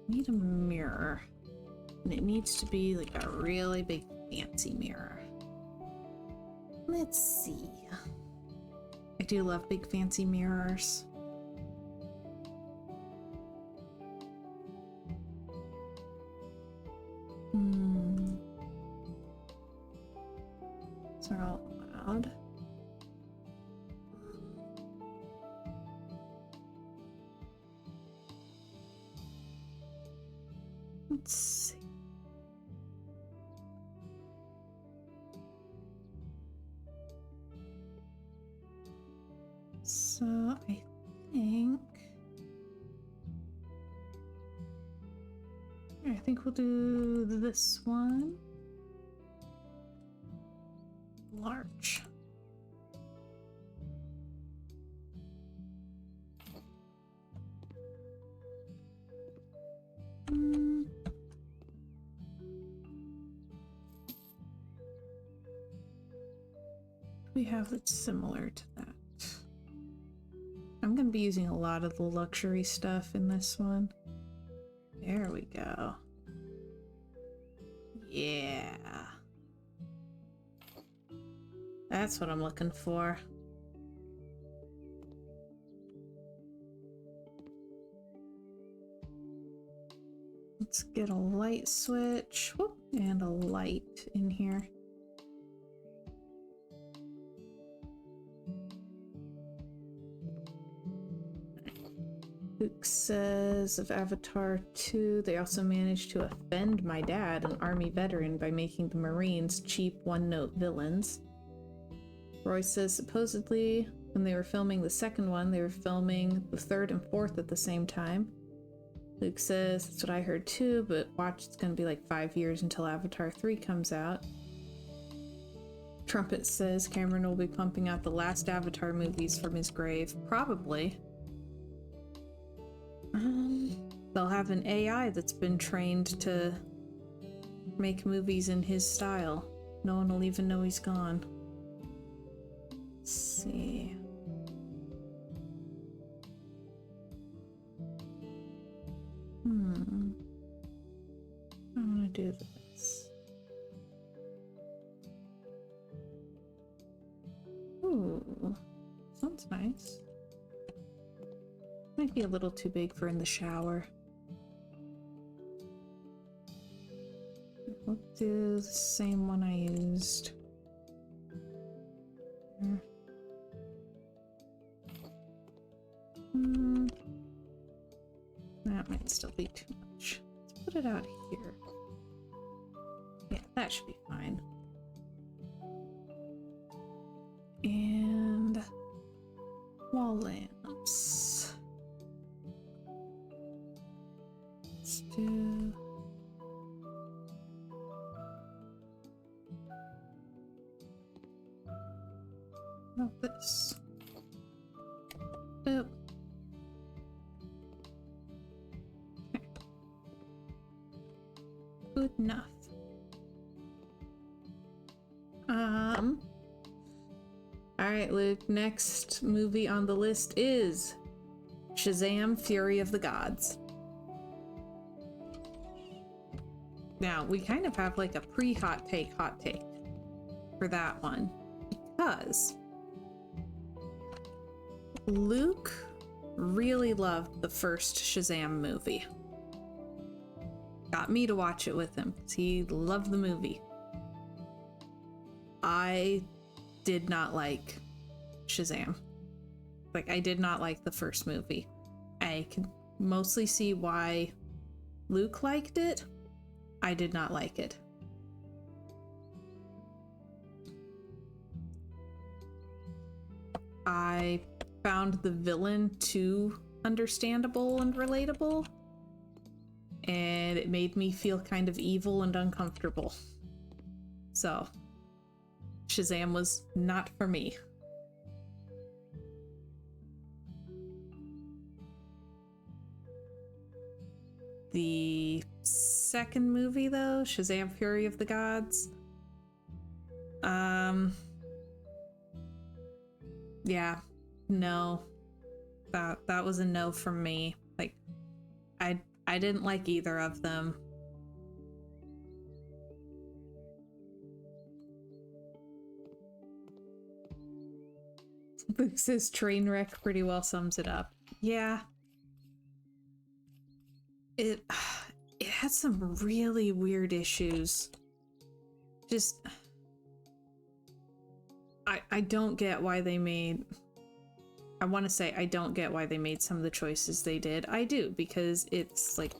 Need a mirror. And it needs to be like a really big fancy mirror. Let's see. I do love big fancy mirrors. These are all loud. Let's see. So I think we'll do this one. Large. We have that's similar to that. I'm gonna be using a lot of the luxury stuff in this one. There we go. Yeah. That's what I'm looking for. Let's get a light switch. Whoop, and a light in here. Luke says of Avatar 2, they also managed to offend my dad, an army veteran, by making the Marines cheap one-note villains. Roy says supposedly when they were filming the second one, they were filming the third and fourth at the same time. Luke says that's what I heard too, but watch, it's gonna be like 5 years until Avatar 3 comes out. Trumpet says Cameron will be pumping out the last Avatar movies from his grave. Probably. They'll have an AI that's been trained to make movies in his style. No one will even know he's gone. Let's see. I want to do this. Ooh, sounds nice. Might be a little too big for in the shower. We'll do the same one I used. That might still be too much. Let's put it out here. Yeah, that should be fine. And wall lamps. Let's do this. Nope. Okay. Good enough. Alright, Luke, next movie on the list is Shazam! Fury of the Gods. Now, we kind of have like a pre-hot take for that one, because Luke really loved the first Shazam movie. Got me to watch it with him because he loved the movie. I did not like Shazam. Like, I did not like the first movie. I can mostly see why Luke liked it. I did not like it. I found the villain too understandable and relatable, and it made me feel kind of evil and uncomfortable. So, Shazam was not for me. The second movie, though, Shazam! Fury of the Gods, yeah, no, that was a no from me. Like, I didn't like either of them. Luke says train wreck pretty well sums it up. Yeah. It had some really weird issues. Just, I don't get why they made, I want to say I don't get why they made some of the choices they did. I do, because it's like,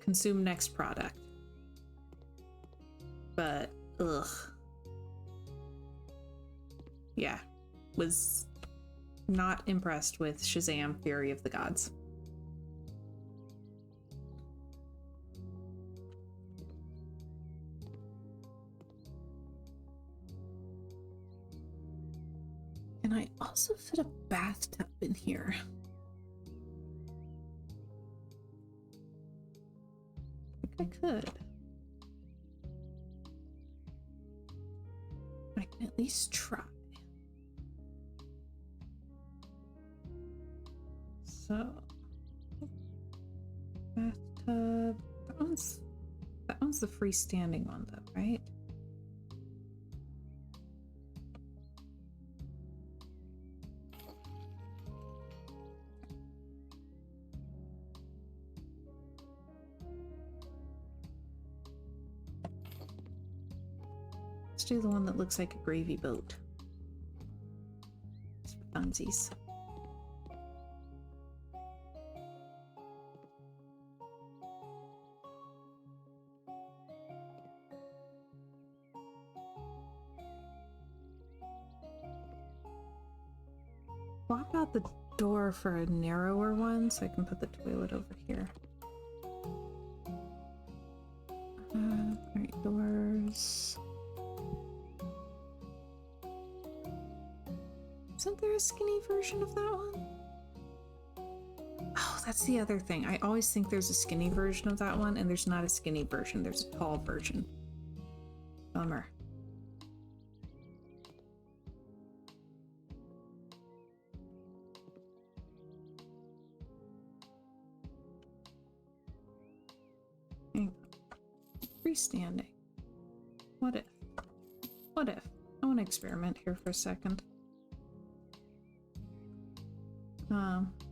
consume next product. But, ugh. Yeah, was not impressed with Shazam! Fury of the Gods. Can I also fit a bathtub in here? I think I could. I can at least try. So, bathtub. That one's the freestanding one, though, right? Let's do the one that looks like a gravy boat. funsies. Swap out the door for a narrower one so I can put the toilet over here. Alright, doors. Isn't there a skinny version of that one? Oh, that's the other thing. I always think there's a skinny version of that one, and there's not a skinny version. There's a tall version. Bummer. Freestanding. What if? What if? I want to experiment here for a second.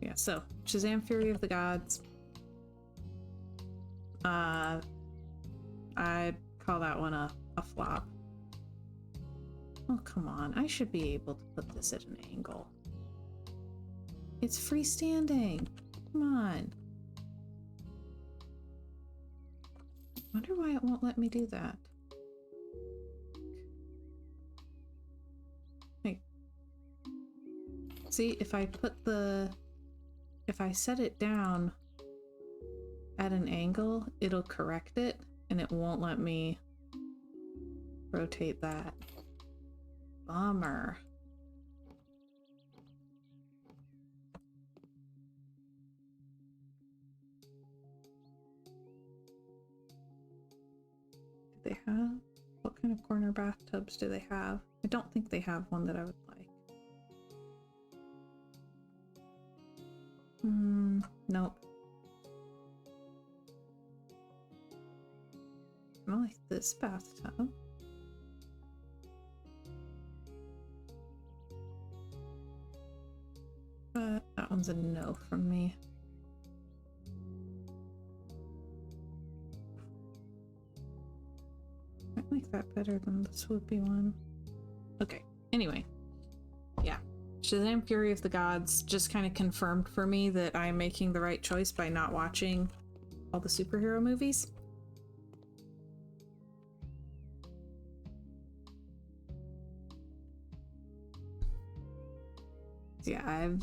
Yeah, so Shazam Fury of the Gods. I'd call that one a flop. Oh, come on. I should be able to put this at an angle. It's freestanding. Come on. Wonder why it won't let me do that. Hey. See, if I set it down at an angle, it'll correct it, and it won't let me rotate that. Bummer. They have? What kind of corner bathtubs do they have? I don't think they have one that I would like. Nope. I like this bathtub. But that one's a no from me. I like that better than the swoopy one. Okay, anyway. Yeah. Shazam Fury of the Gods just kind of confirmed for me that I'm making the right choice by not watching all the superhero movies. Yeah, I've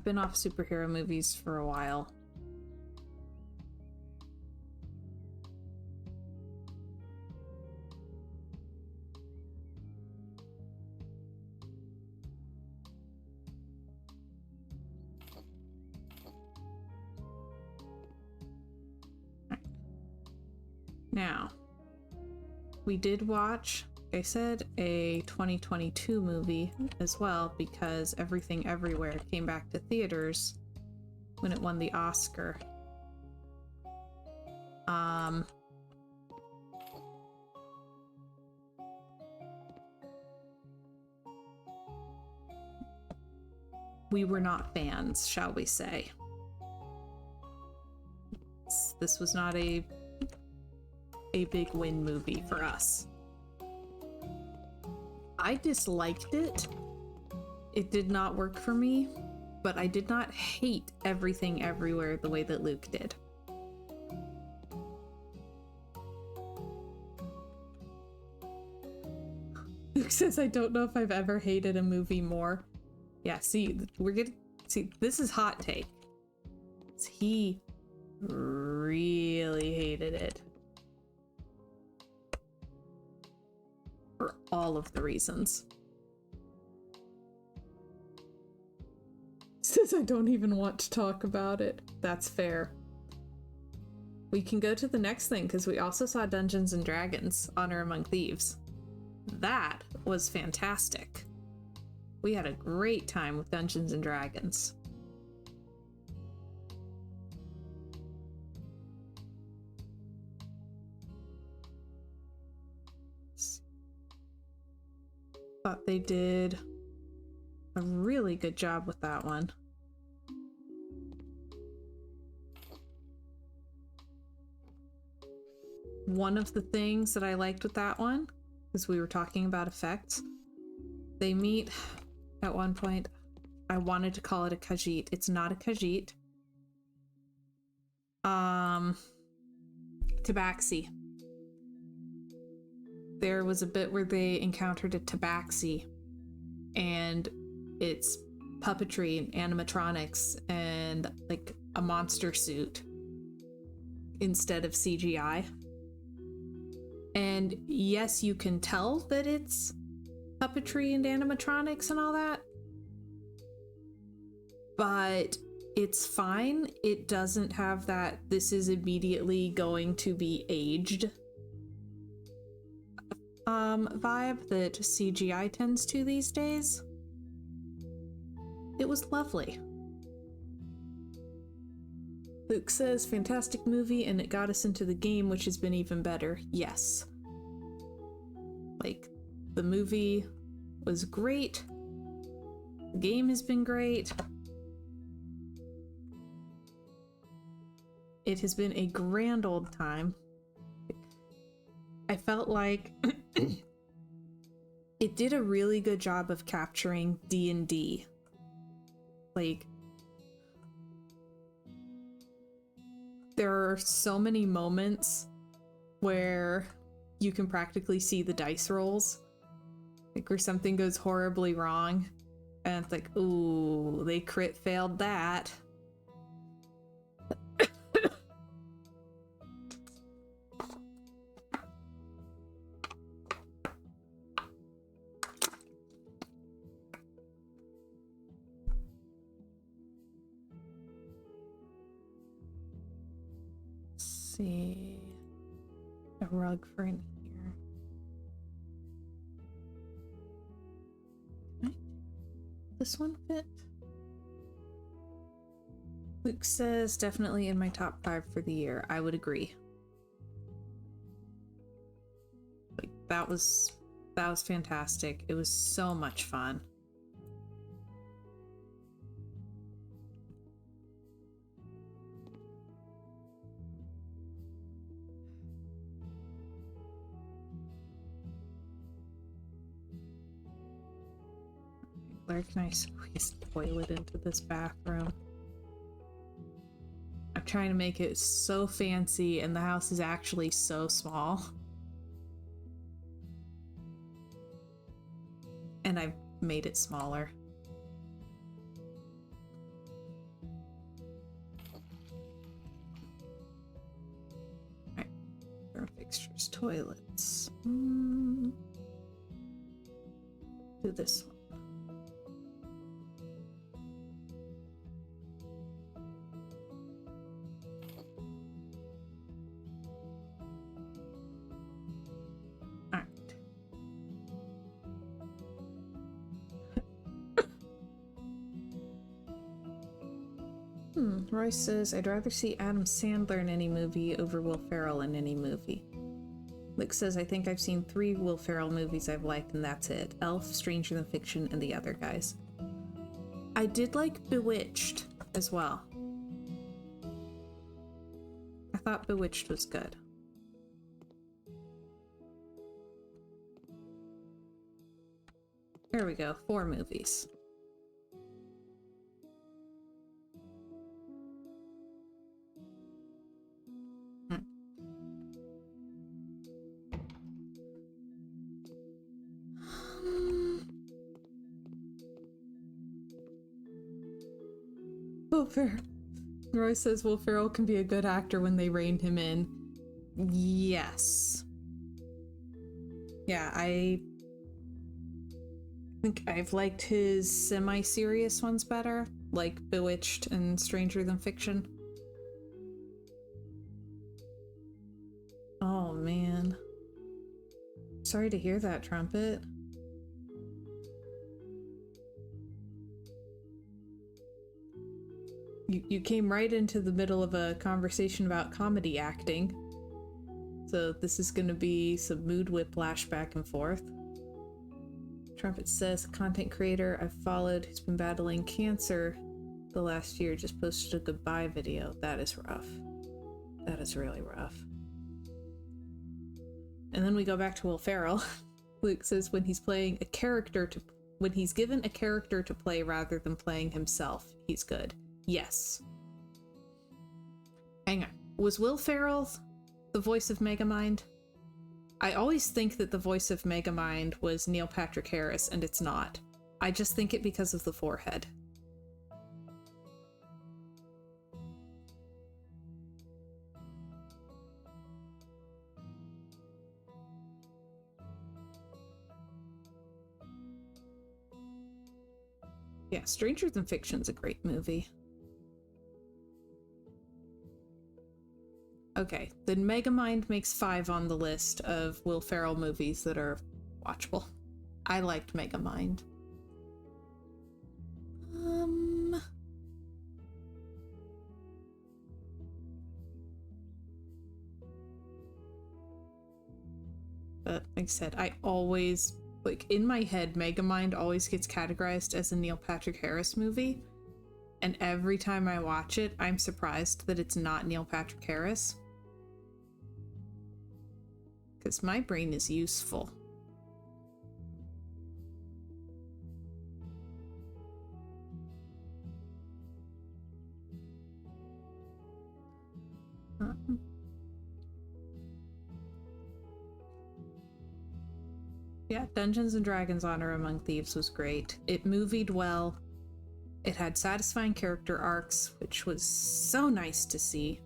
been off superhero movies for a while. Now, we did watch, like I said, a 2022 movie as well, because Everything Everywhere came back to theaters when it won the Oscar. We were not fans, shall we say. This was not a big win movie for us. I disliked it. It did not work for me, but I did not hate Everything Everywhere the way that Luke did. Luke says, I don't know if I've ever hated a movie more. Yeah, see, this is hot take. He really hated it. For all of the reasons. Says I don't even want to talk about it. That's fair. We can go to the next thing, because we also saw Dungeons and Dragons: Honor Among Thieves. That was fantastic. We had a great time with Dungeons and Dragons. Thought they did a really good job with that one. One of the things that I liked with that one, because we were talking about effects, they meet at one point. I wanted to call it a Khajiit. It's not a Khajiit. Tabaxi. There was a bit where they encountered a Tabaxi, and it's puppetry and animatronics and like a monster suit instead of CGI. And yes, you can tell that it's puppetry and animatronics and all that, but it's fine. It doesn't have that this is immediately going to be aged vibe that CGI tends to these days. It was lovely. Luke says, fantastic movie, and it got us into the game, which has been even better. Yes. Like, the movie was great. The game has been great. It has been a grand old time. I felt like it did a really good job of capturing D&D. Like, there are so many moments where you can practically see the dice rolls. Like, where something goes horribly wrong, and it's like, ooh, they crit failed that. See, a rug for in here. Can this one fit? Luke says definitely in my top 5 for the year. I would agree. Like, that was fantastic. It was so much fun. Where can I squeeze the toilet into this bathroom? I'm trying to make it so fancy, and the house is actually so small. And I've made it smaller. Alright. Door fixtures, toilets. Do this one. Royce says, I'd rather see Adam Sandler in any movie over Will Ferrell in any movie. Luke says, I think I've seen 3 Will Ferrell movies I've liked, and that's it. Elf, Stranger Than Fiction, and The Other Guys. I did like Bewitched as well. I thought Bewitched was good. There we go, 4 movies. Will Ferrell. Roy says Will Ferrell can be a good actor when they reined him in. Yes. Yeah, I think I've liked his semi-serious ones better, like Bewitched and Stranger Than Fiction. Oh man. Sorry to hear that, Trumpet. You came right into the middle of a conversation about comedy acting. So this is going to be some mood whiplash back and forth. Trumpet says, content creator I've followed who's been battling cancer the last year just posted a goodbye video. That is rough. That is really rough. And then we go back to Will Ferrell. Luke says when he's playing a character when he's given a character to play rather than playing himself, he's good. Yes. Hang on. Was Will Ferrell the voice of Megamind? I always think that the voice of Megamind was Neil Patrick Harris, and it's not. I just think it because of the forehead. Yeah, Stranger Than Fiction's a great movie. Okay, then Megamind makes 5 on the list of Will Ferrell movies that are watchable. I liked Megamind. But like I said, I always, like, in my head, Megamind always gets categorized as a Neil Patrick Harris movie. And every time I watch it, I'm surprised that it's not Neil Patrick Harris. Because my brain is useful. Yeah, Dungeons and Dragons Honor Among Thieves was great. It movied well. It had satisfying character arcs, which was so nice to see.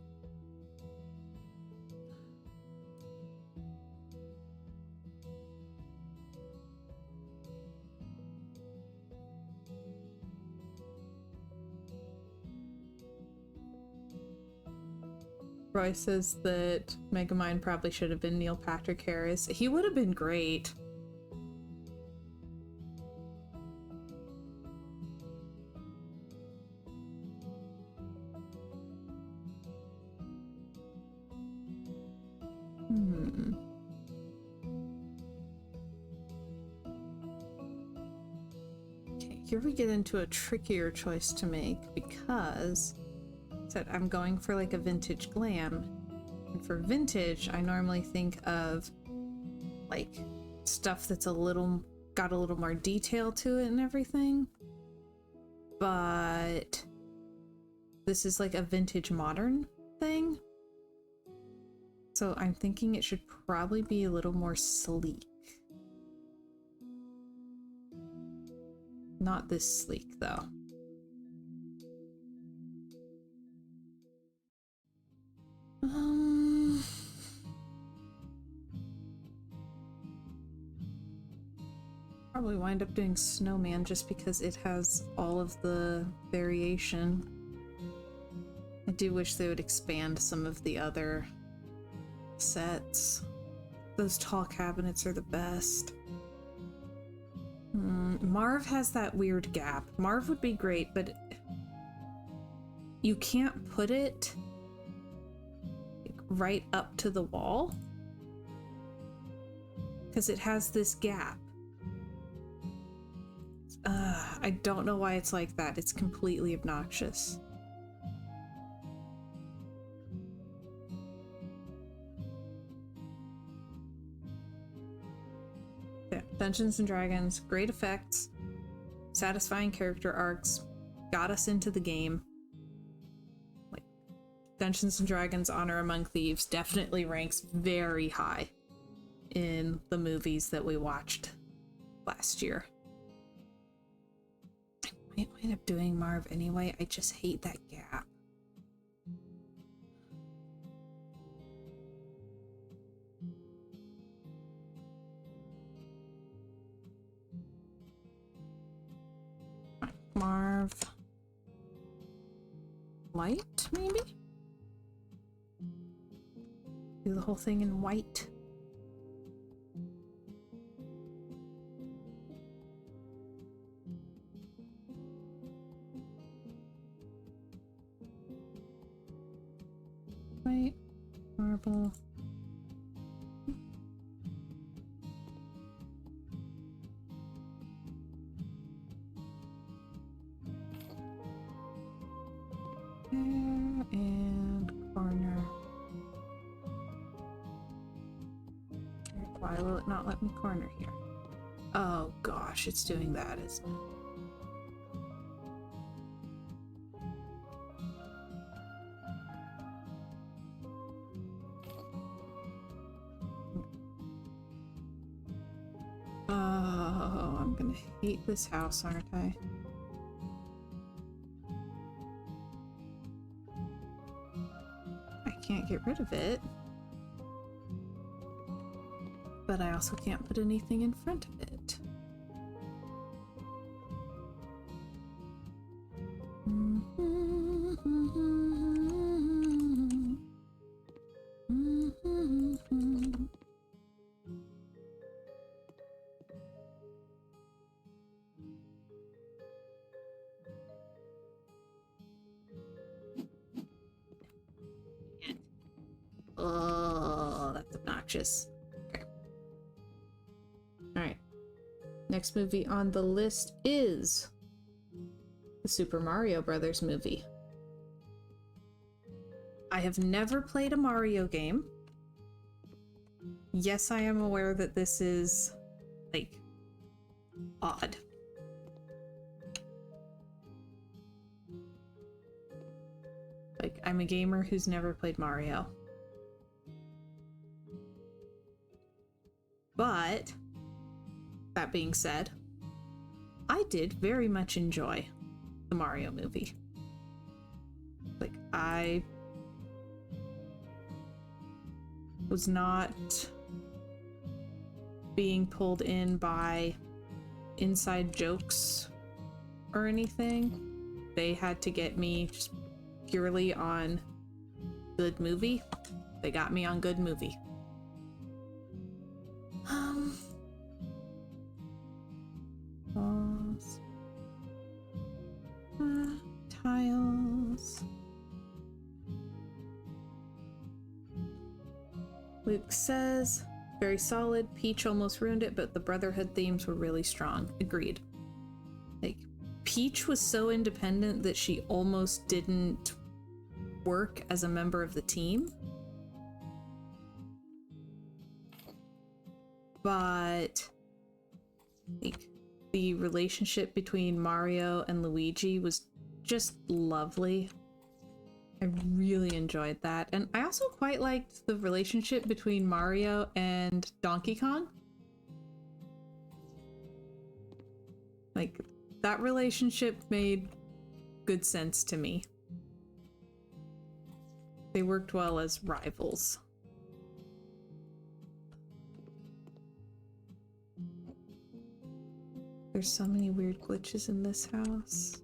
Roy says that Megamind probably should have been Neil Patrick Harris. He would have been great. Okay, here we get into a trickier choice to make because I said I'm going for like a vintage glam. And for vintage, I normally think of like stuff that's got a little more detail to it and everything. But this is like a vintage modern thing. So I'm thinking it should probably be a little more sleek. Not this sleek, though. Probably wind up doing Snowman just because it has all of the variation. I do wish they would expand some of the other sets. Those tall cabinets are the best. Marv has that weird gap. Marv would be great, but you can't put it right up to the wall because it has this gap. I don't know why it's like that. It's completely obnoxious. Yeah, Dungeons and Dragons, great effects, satisfying character arcs, got us into the game. Like, Dungeons and Dragons Honor Among Thieves definitely ranks very high in the movies that we watched last year. I might wind up doing Marv anyway. I just hate that gap. Marv. Light, maybe? Do the whole thing in white. White, marble. And corner. Why will it not let me corner here? Oh gosh, it's doing that, isn't it? Oh, I'm gonna hate this house, aren't I? I can't get rid of it. But I also can't put anything in front of it. Oh, that's obnoxious. Okay. Alright. Next movie on the list is the Super Mario Brothers movie. I have never played a Mario game. Yes, I am aware that this is, like, odd. Like, I'm a gamer who's never played Mario. But, that being said, I did very much enjoy the Mario movie. Like, I was not being pulled in by inside jokes or anything. They had to get me just purely on good movie. They got me on good movie. Walls. Tiles. Luke says, very solid. Peach almost ruined it, but the Brotherhood themes were really strong. Agreed. Like, Peach was so independent that she almost didn't work as a member of the team. But, like, the relationship between Mario and Luigi was just lovely. I really enjoyed that. And I also quite liked the relationship between Mario and Donkey Kong. Like, that relationship made good sense to me. They worked well as rivals. There's so many weird glitches in this house.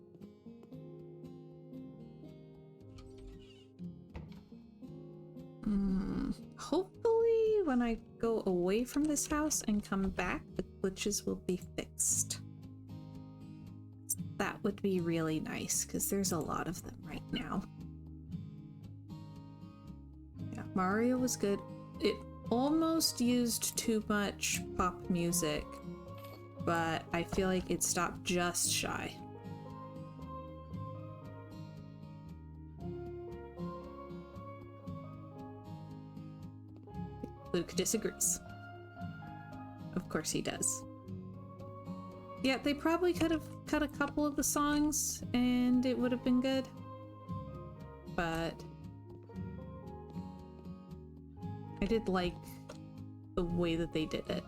Hopefully when I go away from this house and come back, the glitches will be fixed. That would be really nice, because there's a lot of them right now. Yeah, Mario was good. It almost used too much pop music, but I feel like it stopped just shy. Luke disagrees. Of course he does. Yeah, they probably could have cut a couple of the songs and it would have been good. But I did like the way that they did it.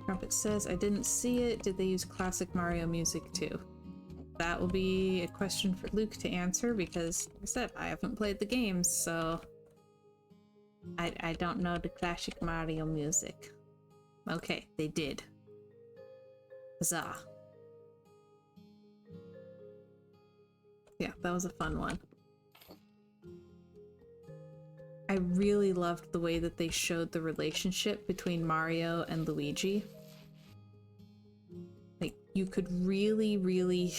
Trumpet says, I didn't see it. Did they use classic Mario music too? That will be a question for Luke to answer because, like I said, I haven't played the games, so I don't know the classic Mario music. Okay, they did. Huzzah. Yeah, that was a fun one. I really loved the way that they showed the relationship between Mario and Luigi. Like, you could really, really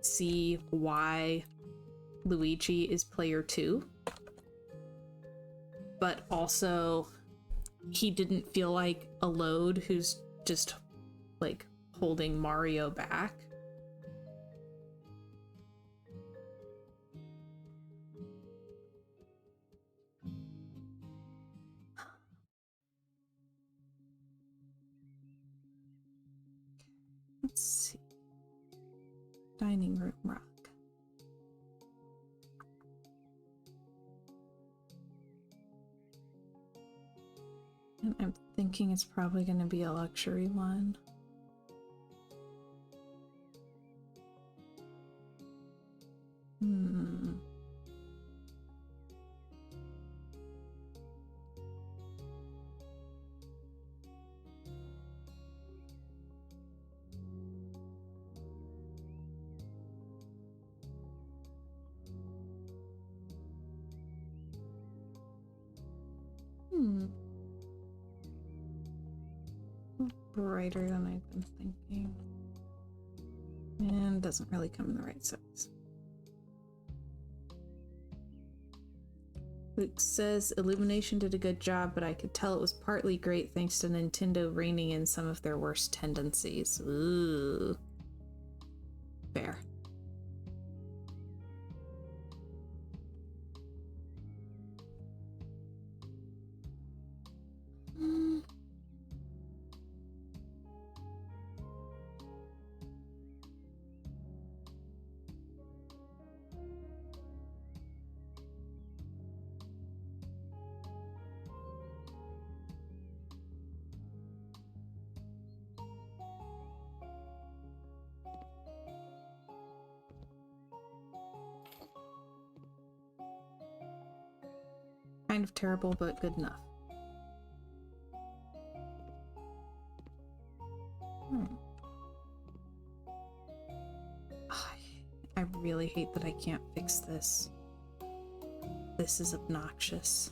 see why Luigi is player 2. But also, he didn't feel like a load who's just, like, holding Mario back. Let's see. Dining room rock. And I'm thinking it's probably going to be a luxury one. Brighter than I've been thinking. And doesn't really come in the right size. Luke says Illumination did a good job, but I could tell it was partly great thanks to Nintendo reining in some of their worst tendencies. Ooh. Fair. Kind of terrible, but good enough. I really hate that I can't fix this. This is obnoxious.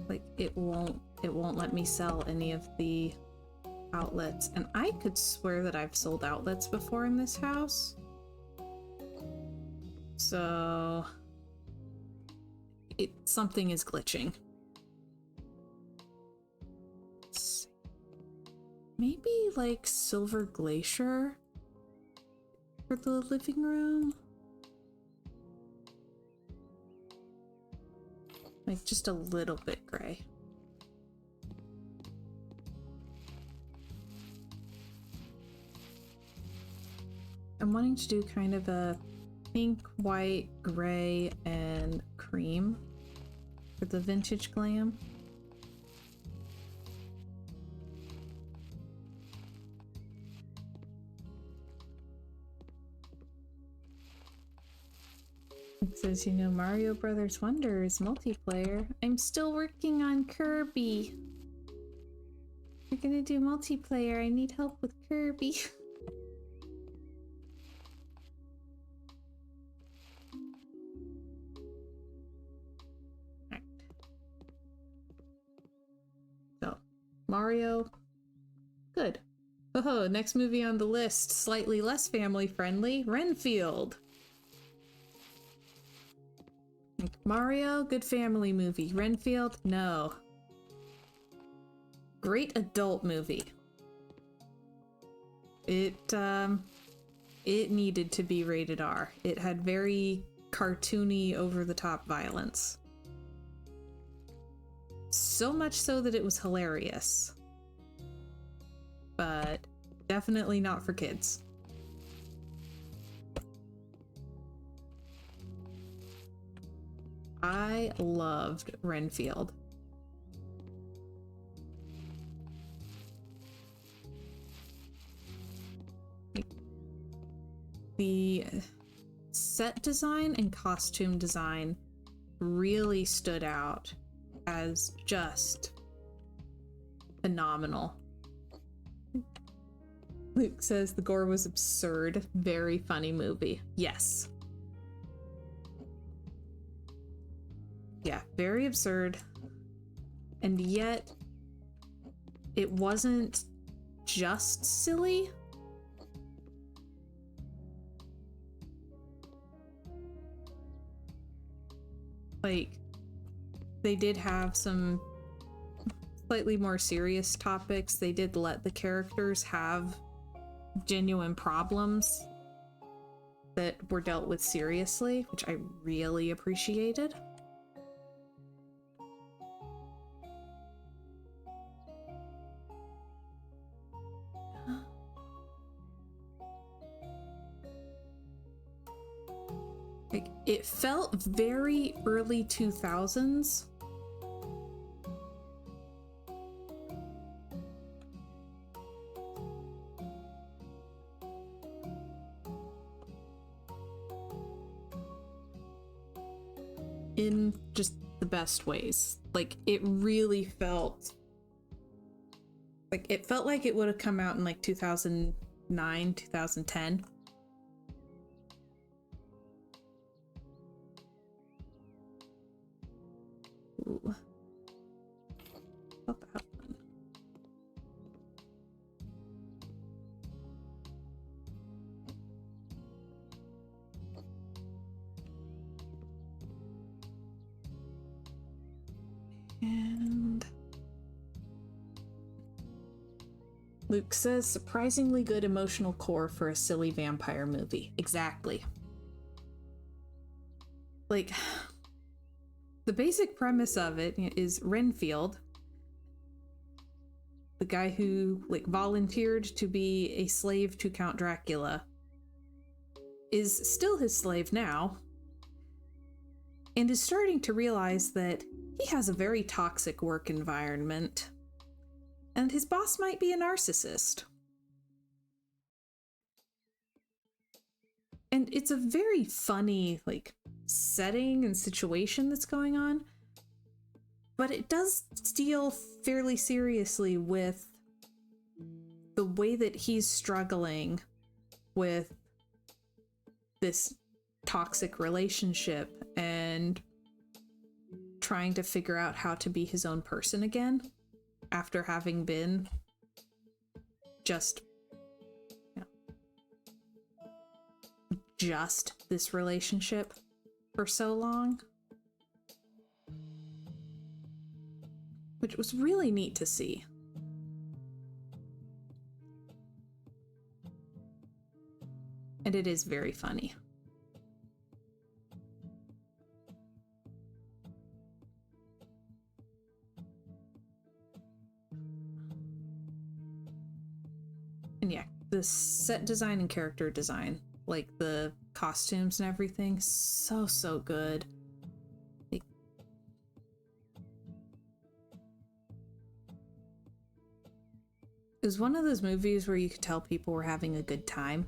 Like, it won't let me sell any of the outlets. And I could swear that I've sold outlets before in this house. So something is glitching. Let's see. Maybe like Silver Glacier for the living room? Like just a little bit gray. I'm wanting to do kind of a pink, white, gray, and cream for the vintage glam. It says, you know, Mario Brothers Wonder is multiplayer. I'm still working on Kirby. You're gonna do multiplayer. I need help with Kirby. Alright. So, Mario. Good. Oh, next movie on the list, slightly less family friendly, Renfield. Mario, good family movie. Renfield, no. Great adult movie. It needed to be rated R. It had very cartoony, over-the-top violence. So much so that it was hilarious. But definitely not for kids. I loved Renfield. The set design and costume design really stood out as just phenomenal. Luke says the gore was absurd. Very funny movie. Yes. Yeah, very absurd. And yet, it wasn't just silly. Like, they did have some slightly more serious topics. They did let the characters have genuine problems that were dealt with seriously, which I really appreciated. Like, it felt very early 2000s. In just the best ways. Like, it really felt like it would have come out in like 2009, 2010. Ooh. About that one. And Luke says, surprisingly good emotional core for a silly vampire movie. Exactly. Like, the basic premise of it is Renfield, the guy who like volunteered to be a slave to Count Dracula, is still his slave now, and is starting to realize that he has a very toxic work environment, and his boss might be a narcissist. And it's a very funny, like, setting and situation that's going on, but it does deal fairly seriously with the way that he's struggling with this toxic relationship and trying to figure out how to be his own person again after having been just this relationship for so long, which was really neat to see. And it is very funny. And yeah, the set design and character design, like the costumes and everything, so good. Like, it was one of those movies where you could tell people were having a good time.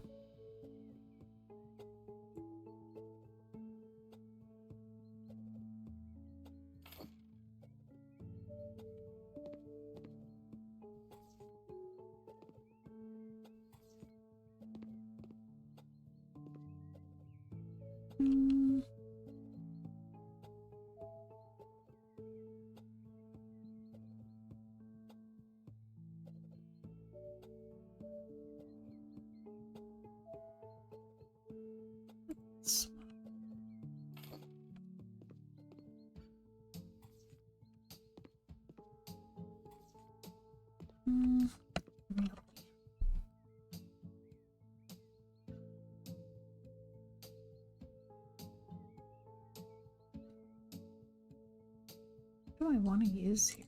What do I want to use here?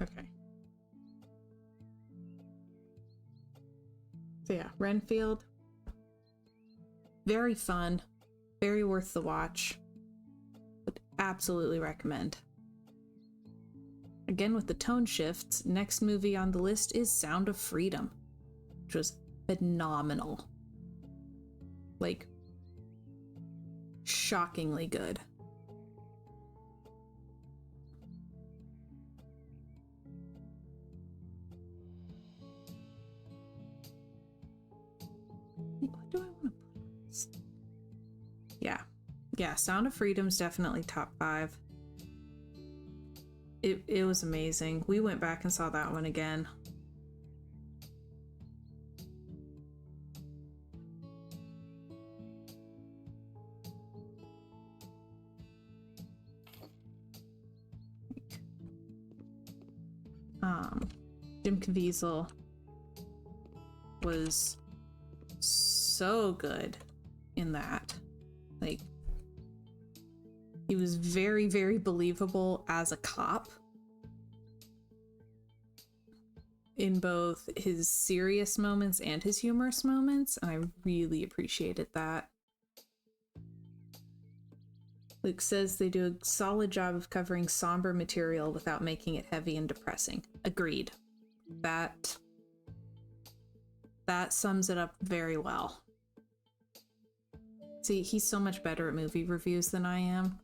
Okay. So yeah, Renfield. Very fun. Very worth the watch. Would absolutely recommend. Again, with the tone shifts, next movie on the list is Sound of Freedom, which was phenomenal. Like, shockingly good. What do I want to put? Yeah, Sound of Freedom's definitely top 5. It was amazing. We went back and saw that one again. Jim Caviezel was so good in that. Like, he was very, very believable as a cop in both his serious moments and his humorous moments, and I really appreciated that. Luke says they do a solid job of covering somber material without making it heavy and depressing. Agreed. That sums it up very well. See, he's so much better at movie reviews than I am.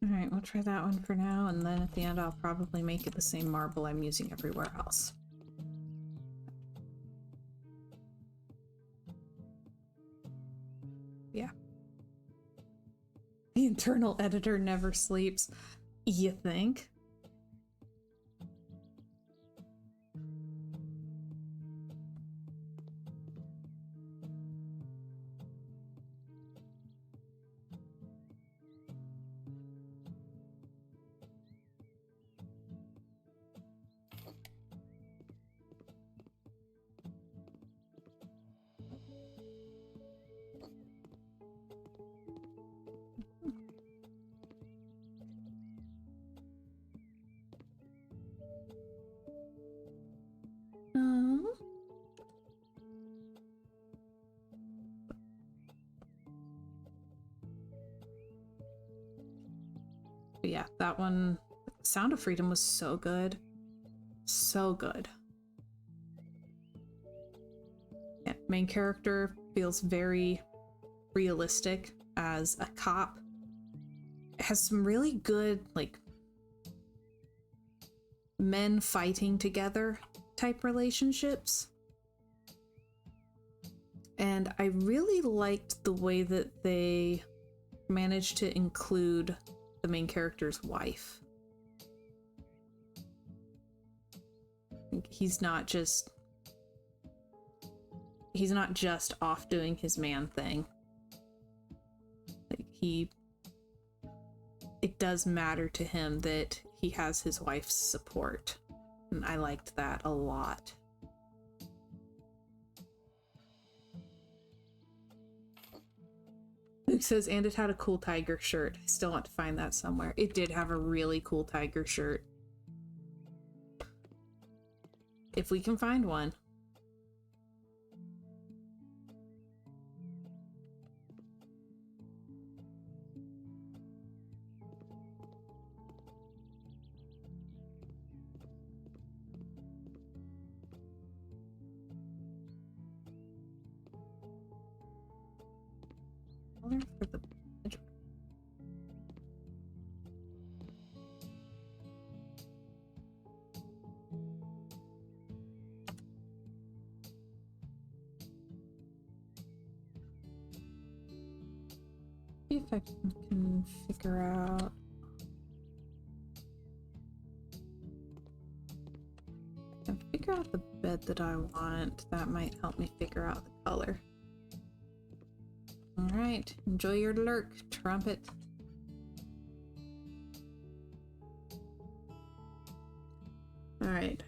Alright, we'll try that one for now, and then at the end I'll probably make it the same marble I'm using everywhere else. Yeah. The internal editor never sleeps. You think? But yeah, that one, Sound of Freedom, was so good. So good. Yeah, main character feels very realistic as a cop. It has some really good, like, men fighting together type relationships. And I really liked the way that they managed to include the main character's wife. He's not just off doing his man thing. Like, it does matter to him that he has his wife's support. And I liked that a lot. Luke says, and it had a cool tiger shirt. I still want to find that somewhere. It did have a really cool tiger shirt. If we can find one. For the see if I can figure out. I can figure out the bed that I want. That might help me figure out the color. All right, enjoy your lurk, Trumpet. All right,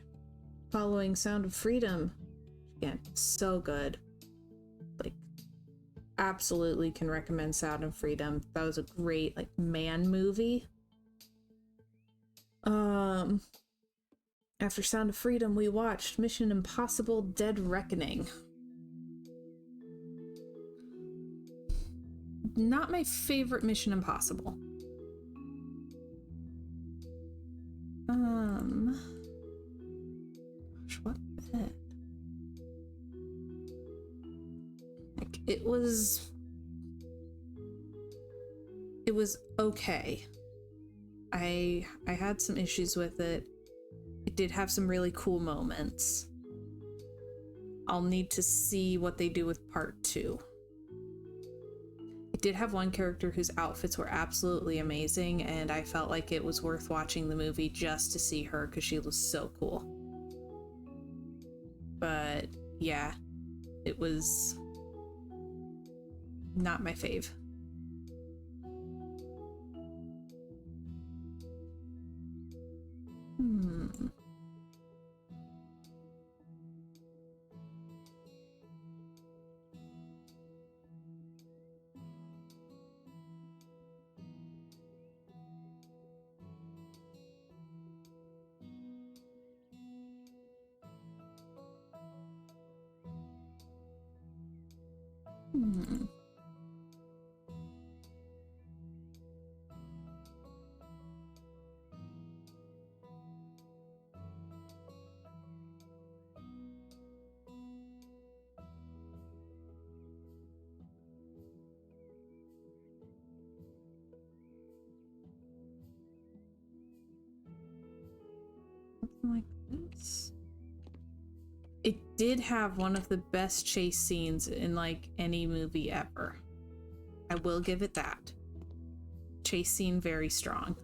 following Sound of Freedom. Again, so good. Like, absolutely can recommend Sound of Freedom. That was a great, like, man movie. After Sound of Freedom, we watched Mission Impossible: Dead Reckoning. Not my favorite Mission Impossible. Gosh, what bed? Like, it was okay. I had some issues with it. It did have some really cool moments. I'll need to see what they do with part 2. It did have one character whose outfits were absolutely amazing, and I felt like it was worth watching the movie just to see her because she was so cool. But yeah, it was not my fave. Something like this. It did have one of the best chase scenes in like any movie ever. I will give it that. Chase scene very strong.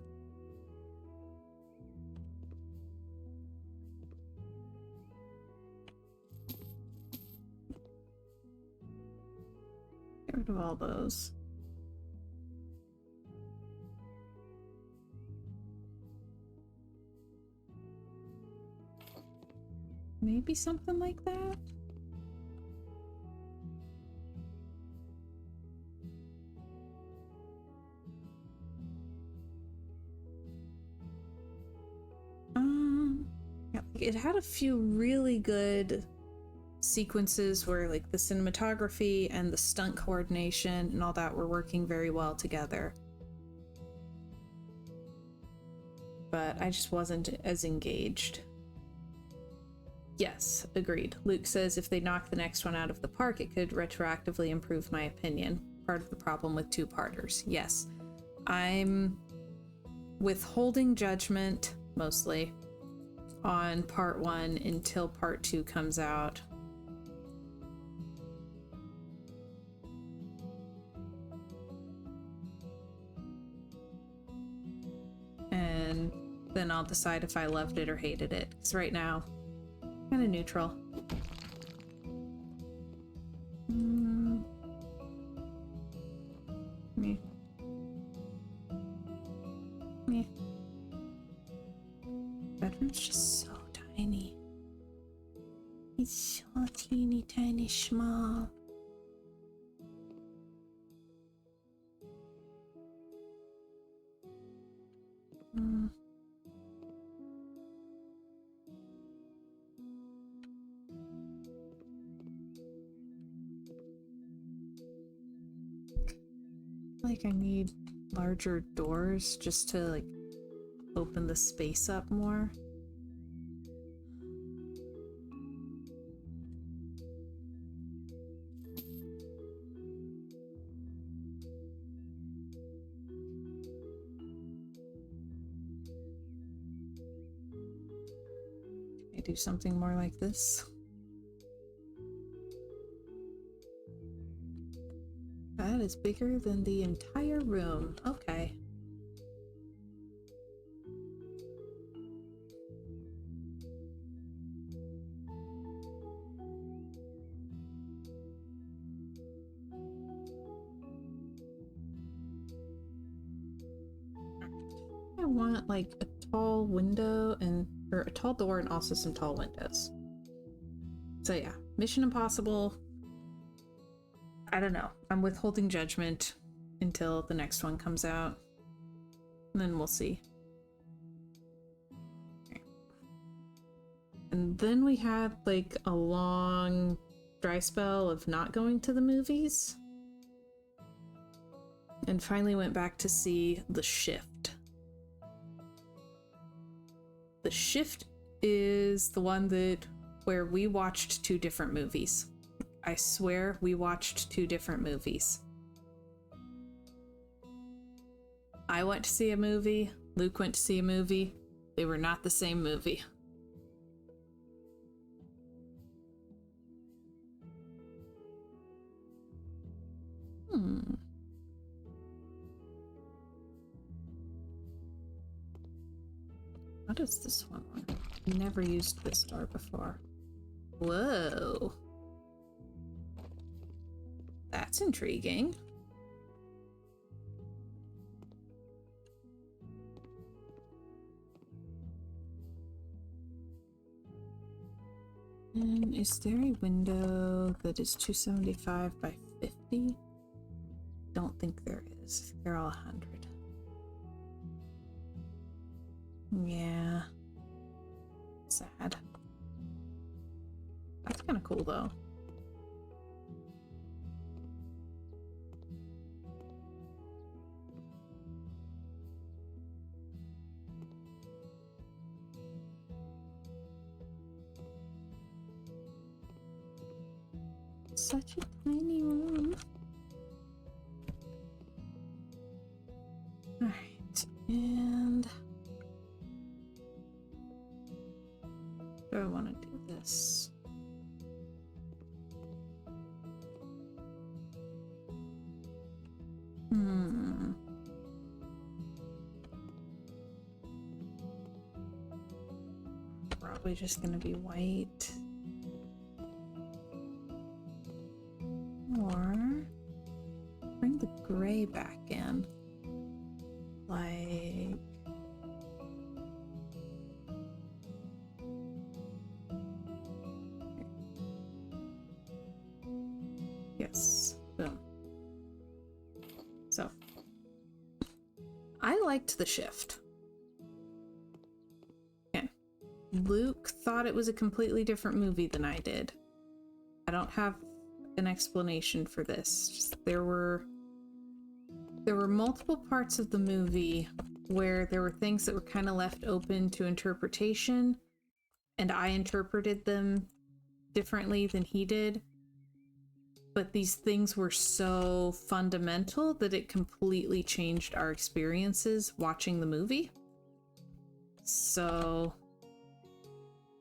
Get rid of all those. Maybe something like that? Yeah, it had a few really good sequences where like the cinematography and the stunt coordination and all that were working very well together. But I just wasn't as engaged. Yes, agreed. Luke says if they knock the next one out of the park, it could retroactively improve my opinion. Part of the problem with two-parters. Yes. I'm withholding judgment, mostly, on part 1 until part 2 comes out. And then I'll decide if I loved it or hated it. Because right now, kind of neutral. Me. Me. Bedroom's just so tiny. It's so teeny tiny small. Like I need larger doors just to like open the space up more. Can I do something more like this? That is bigger than the entire room. Okay. I want like a tall window or a tall door and also some tall windows. So yeah, Mission Impossible. I don't know. I'm withholding judgment until the next one comes out. And then we'll see. Okay. And then we had like a long dry spell of not going to the movies. And finally went back to see The Shift. The Shift is the one where we watched 2 different movies. I swear we watched 2 different movies. I went to see a movie, Luke went to see a movie. They were not the same movie. What does this one want? I've never used this door before. Whoa. That's intriguing. And is there a window that is 275 by 50? Don't think there is. They're all 100. Yeah. Sad. That's kind of cool though. Such a tiny room. Alright, and do I want to do this? Probably just gonna be white. Or bring the gray back in. Like yes. Boom. So I liked the shift. Okay. Luke thought it was a completely different movie than I did. I don't have an explanation for this. Just there were multiple parts of the movie where there were things that were kind of left open to interpretation, and I interpreted them differently than he did. But these things were so fundamental that it completely changed our experiences watching the movie. So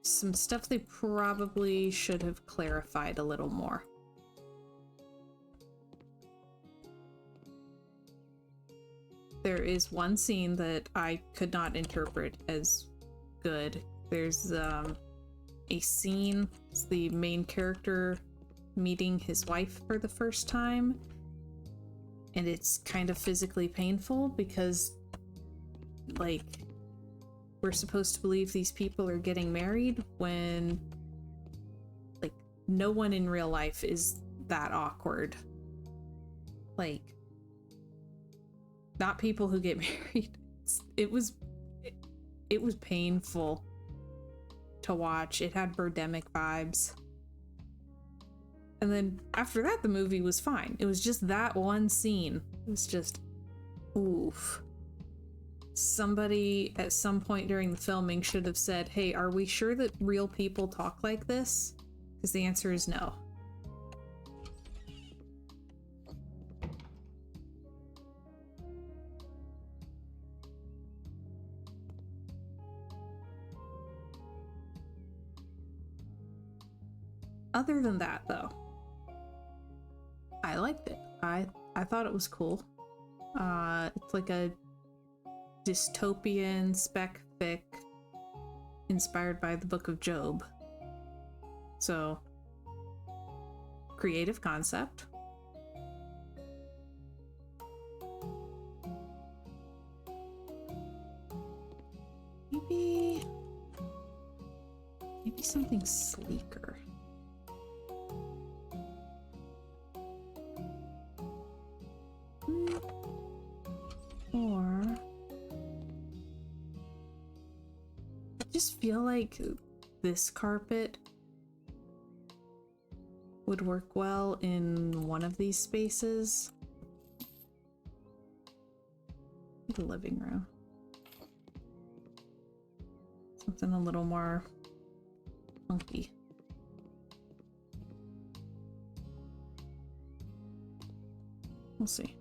some stuff they probably should have clarified a little more. There is one scene that I could not interpret as good. There's a scene, it's the main character meeting his wife for the first time, and it's kind of physically painful because, like, we're supposed to believe these people are getting married when, like, no one in real life is that awkward. Like, not people who get married. It was painful to watch. It had Birdemic vibes. And then after that, the movie was fine. It was just that one scene. It was just, oof. Somebody at some point during the filming should have said, hey, are we sure that real people talk like this? Because the answer is no. Other than that, though, I liked it. I thought it was cool. It's like a dystopian spec fic inspired by the Book of Job. So, creative concept. Maybe something sleeker. Or I just feel like this carpet would work well in one of these spaces. The living room. Something a little more funky. We'll see.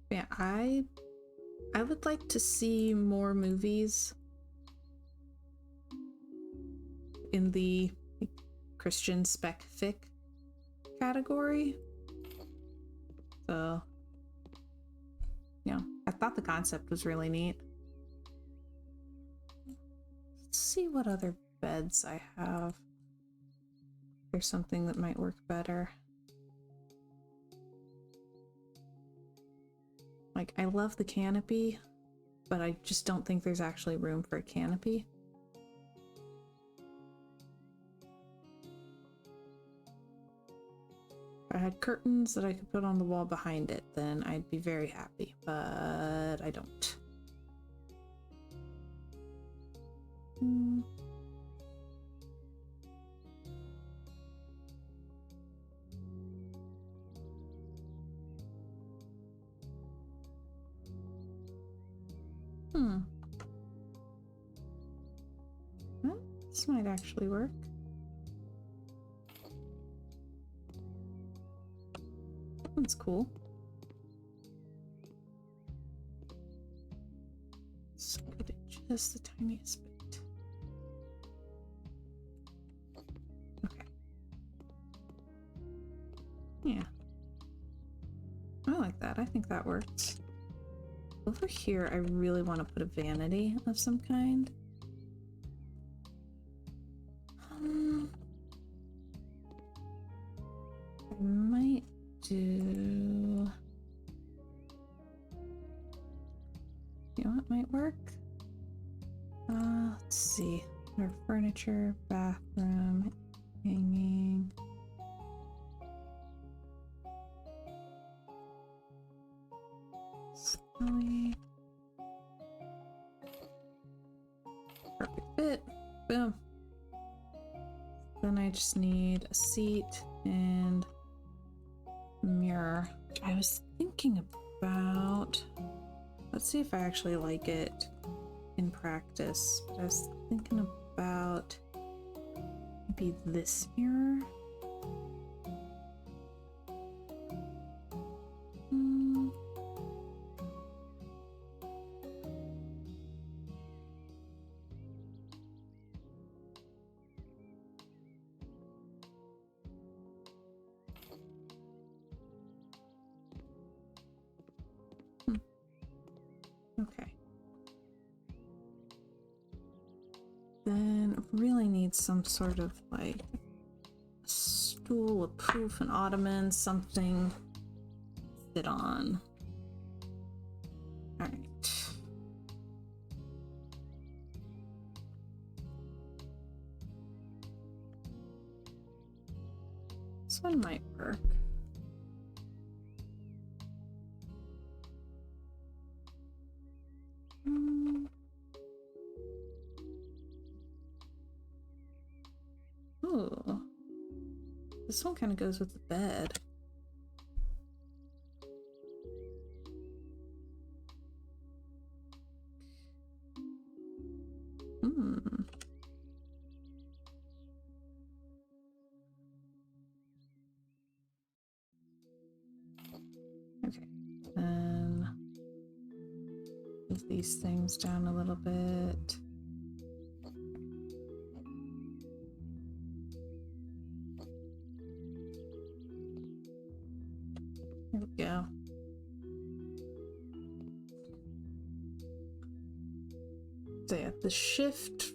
Yeah, I would like to see more movies in the Christian spec fic category. So, yeah, I thought the concept was really neat. Let's see what other beds I have. There's something that might work better. Like, I love the canopy, but I just don't think there's actually room for a canopy. If I had curtains that I could put on the wall behind it, then I'd be very happy, but I don't. Well, this might actually work. That's cool. Scoot it just the tiniest bit. Okay. Yeah. I like that. I think that works. Over here, I really want to put a vanity of some kind. I might do... You know what might work? Let's see. Our furniture, bathroom, hanging. Smelly. Perfect fit. Boom. Then I just need a seat and a mirror. I was thinking about... Let's see if I actually like it in practice. But I was thinking about maybe this mirror. Okay. Then really need some sort of like a stool, a poof, an ottoman, something to sit on. All right. This one might work. Ooh. This one kind of goes with the bed. Okay. Then move these things down a little bit. There we go. So yeah, the shift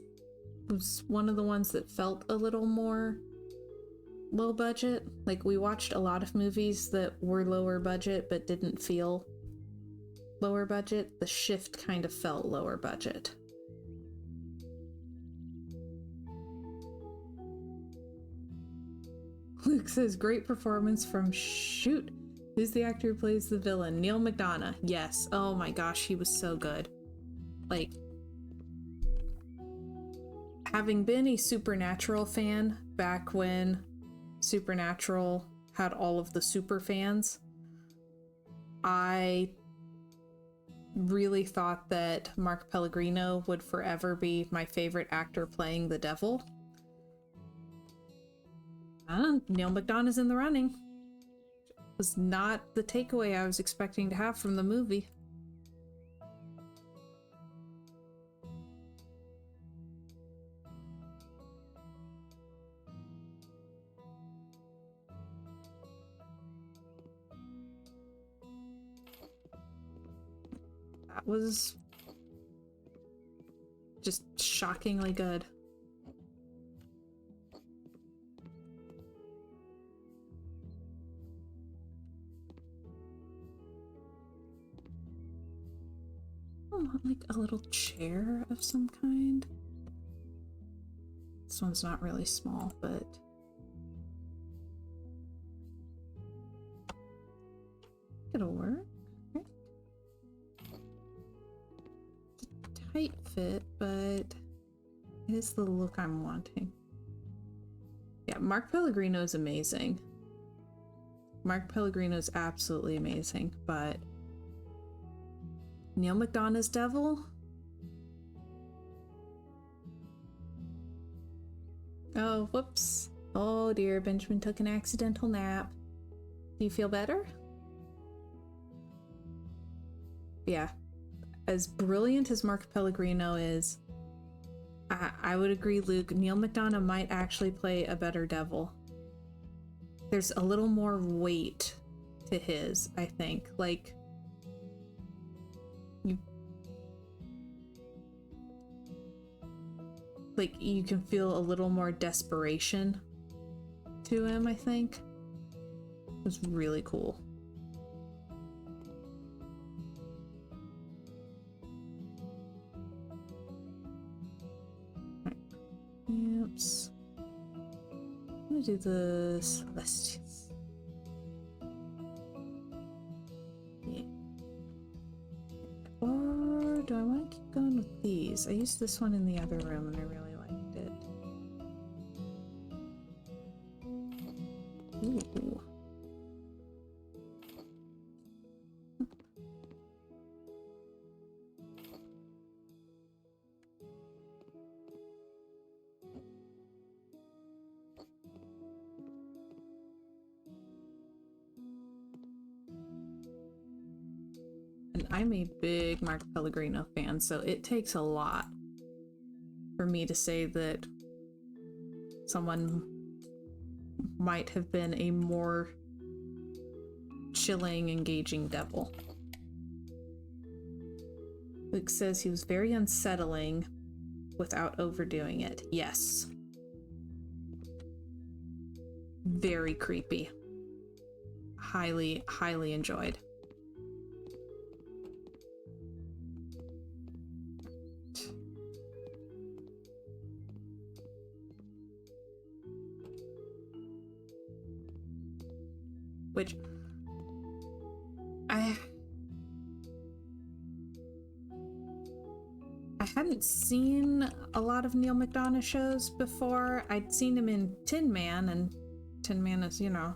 was one of the ones that felt a little more low budget. Like, we watched a lot of movies that were lower budget but didn't feel lower budget. The shift kind of felt lower budget. Luke says, great performance from shoot. Who's the actor who plays the villain? Neil McDonough. Yes. Oh my gosh, he was so good. Like, having been a Supernatural fan back when Supernatural had all of the super fans, I really thought that Mark Pellegrino would forever be my favorite actor playing the devil. Neil McDonough's in the running. Was not the takeaway I was expecting to have from the movie. That was just shockingly good. I want like a little chair of some kind. This one's not really small, but it'll work. Okay. It's a tight fit, but it is the look I'm wanting. Yeah, Mark Pellegrino is amazing. Mark Pellegrino is absolutely amazing, but Neil McDonough's Devil? Oh, whoops. Oh dear, Benjamin took an accidental nap. Do you feel better? Yeah. As brilliant as Mark Pellegrino is, I would agree, Luke, Neil McDonough might actually play a better Devil. There's a little more weight to his, I think. Like, you can feel a little more desperation to him, I think. It was really cool. Right. Oops. I'm gonna do the Celestials. Yeah. Or do I want to keep going with these? I used this one in the other room and I really liked it. Ooh. And I'm a big Mark Pellegrino fan, so it takes a lot for me to say that someone might have been a more chilling, engaging Devil. Luke says he was very unsettling without overdoing it. Yes. Very creepy. Highly, highly enjoyed. Which I hadn't seen a lot of Neil McDonough shows before. I'd seen him in Tin Man, and Tin Man is, you know,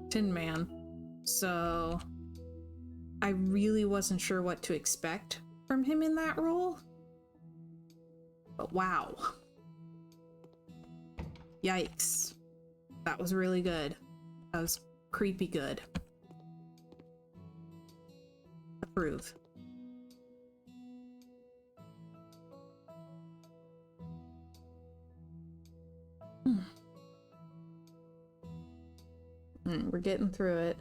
Tin Man. So I really wasn't sure what to expect from him in that role. But wow. Yikes. That was really good. That was creepy good. Approve. We're getting through it.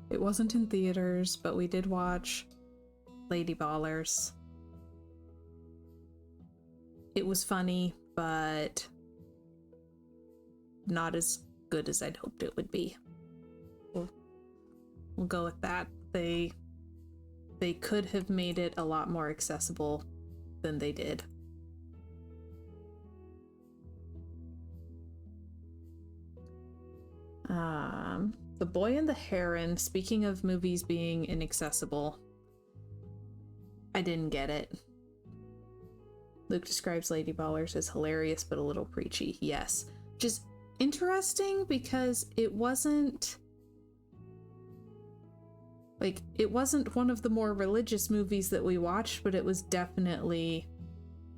It wasn't in theaters, but we did watch Lady Ballers. It was funny, but not as good as I'd hoped it would be. We'll go with that. They could have made it a lot more accessible than they did. The Boy and the Heron, speaking of movies being inaccessible, I didn't get it. Luke describes Lady Ballers as hilarious but a little preachy. Yes. Just interesting because it wasn't one of the more religious movies that we watched, but it was definitely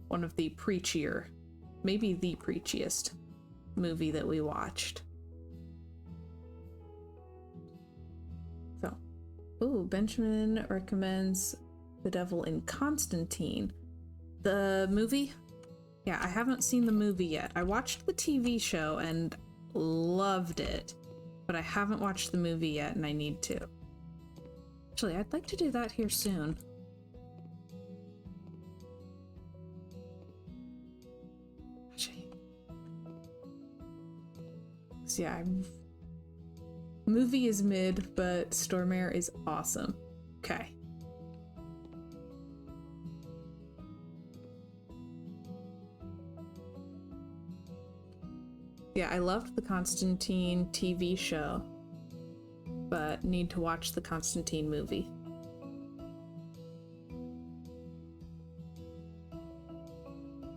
one of the preachier, maybe the preachiest movie that we watched. So, ooh, Benjamin recommends The Devil in Constantine. The movie? Yeah, I haven't seen the movie yet. I watched the TV show and loved it. but I haven't watched the movie yet, and I need to. Actually, I'd like to do that here soon. Actually, so yeah, movie is mid, but Stormare is awesome. Okay. Yeah, I loved the Constantine TV show, but need to watch the Constantine movie.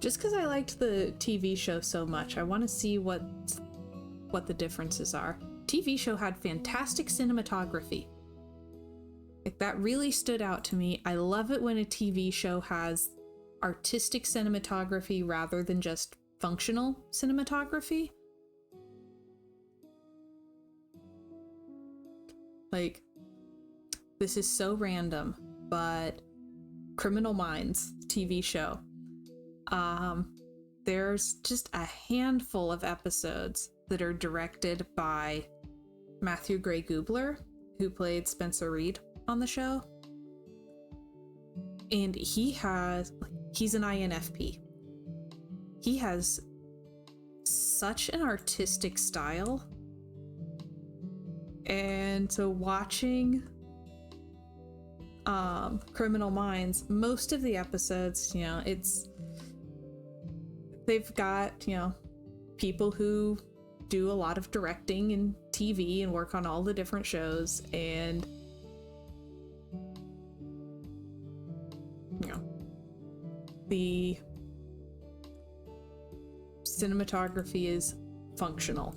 Just because I liked the TV show so much, I want to see what the differences are. TV show had fantastic cinematography. Like, that really stood out to me. I love it when a TV show has artistic cinematography rather than just functional cinematography. Like, this is so random, but Criminal Minds TV show. There's just a handful of episodes that are directed by Matthew Gray Gubler, who played Spencer Reed on the show. And he's an INFP. He has such an artistic style. And so watching Criminal Minds, most of the episodes, they've got, people who do a lot of directing and TV and work on all the different shows, and the cinematography is functional.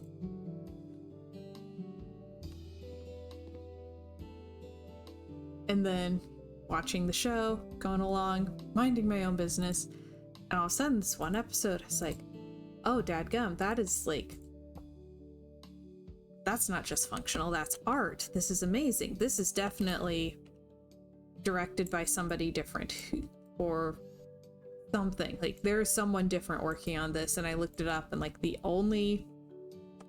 And then watching the show, going along, minding my own business, and all of a sudden this one episode, I was like, oh, dadgum, that is like, that's not just functional, that's art. This is amazing. This is definitely directed by somebody different or something. Like, there is someone different working on this, and I looked it up, and like the only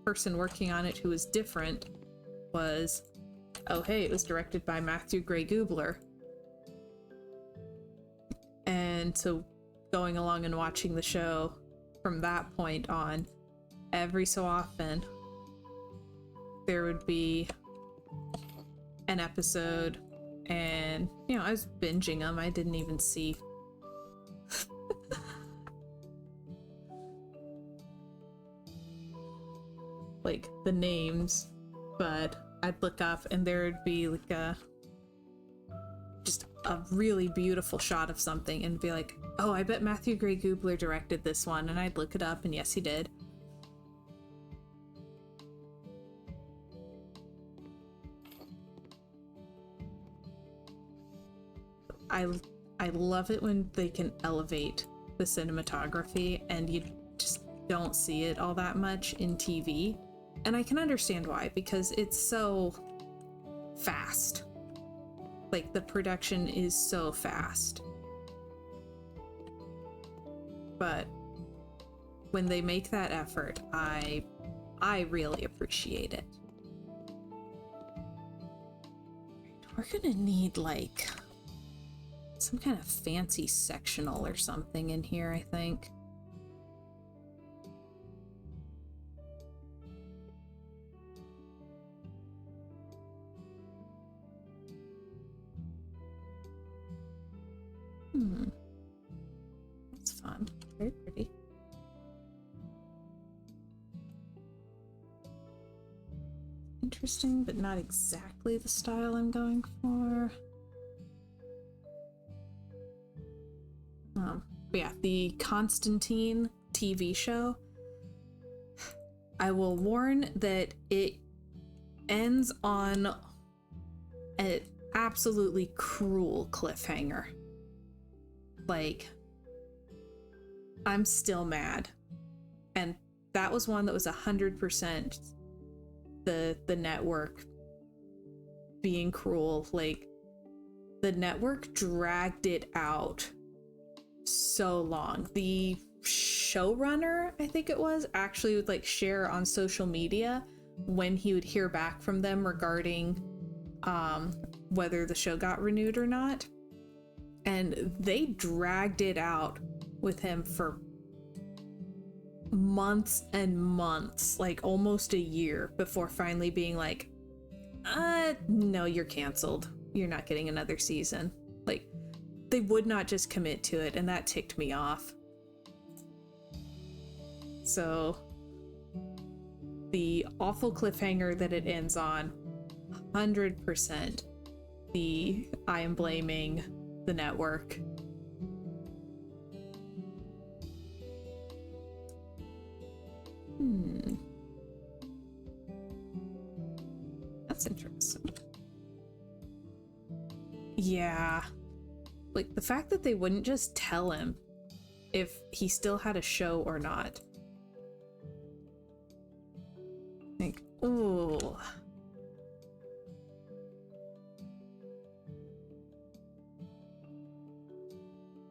person working on it who was different was, oh hey, it was directed by Matthew Gray Gubler. And so going along and watching the show from that point on, every so often there would be an episode, and I was binging them. I didn't even see like the names, but I'd look up and there would be like just a really beautiful shot of something and be like, oh, I bet Matthew Gray Gubler directed this one, and I'd look it up, and yes, he did. I love it when they can elevate the cinematography, and you just don't see it all that much in TV. And I can understand why, because it's so fast. Like, the production is so fast. But when they make that effort, I really appreciate it. We're gonna need like some kind of fancy sectional or something in here, I think. That's fun. Very pretty. Interesting, but not exactly the style I'm going for. But yeah, the Constantine TV show. I will warn that it ends on an absolutely cruel cliffhanger. Like, I'm still mad. And that was one that was 100% the network being cruel. Like, the network dragged it out so long. The showrunner, I think it was, actually would like share on social media when he would hear back from them regarding whether the show got renewed or not. And they dragged it out with him for months and months, like almost a year, before finally being like, no, you're canceled. You're not getting another season. Like, they would not just commit to it, and that ticked me off. So, the awful cliffhanger that it ends on, 100% I am blaming the network. That's interesting. Yeah. Like, the fact that they wouldn't just tell him if he still had a show or not. Like, ooh.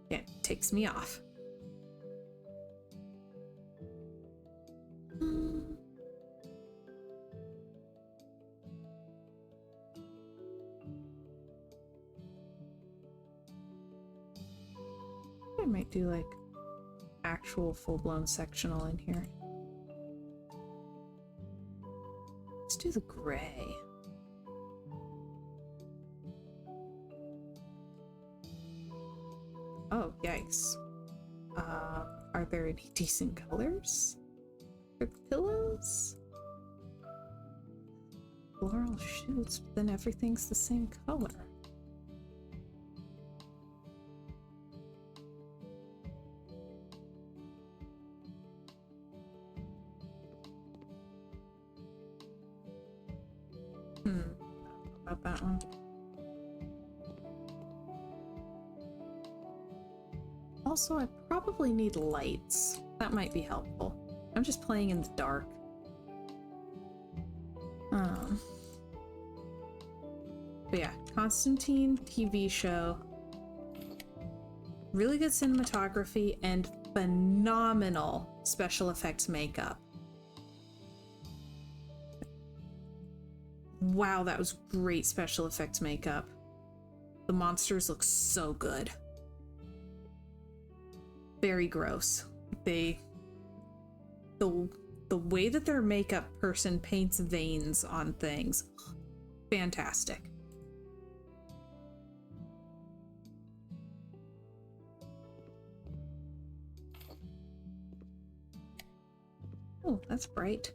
Yeah, it takes me off. I might do like actual full-blown sectional in here. Let's do the gray. Oh, yikes. Are there any decent colors for the pillows? Floral shoots, but then everything's the same color. About that one. Also, I probably need lights. That might be helpful. I'm just playing in the dark. But yeah, Constantine TV show. Really good cinematography and phenomenal special effects makeup. Wow, that was great special effects makeup. The monsters look so good. Very gross. The way that their makeup person paints veins on things, fantastic. Oh, that's bright.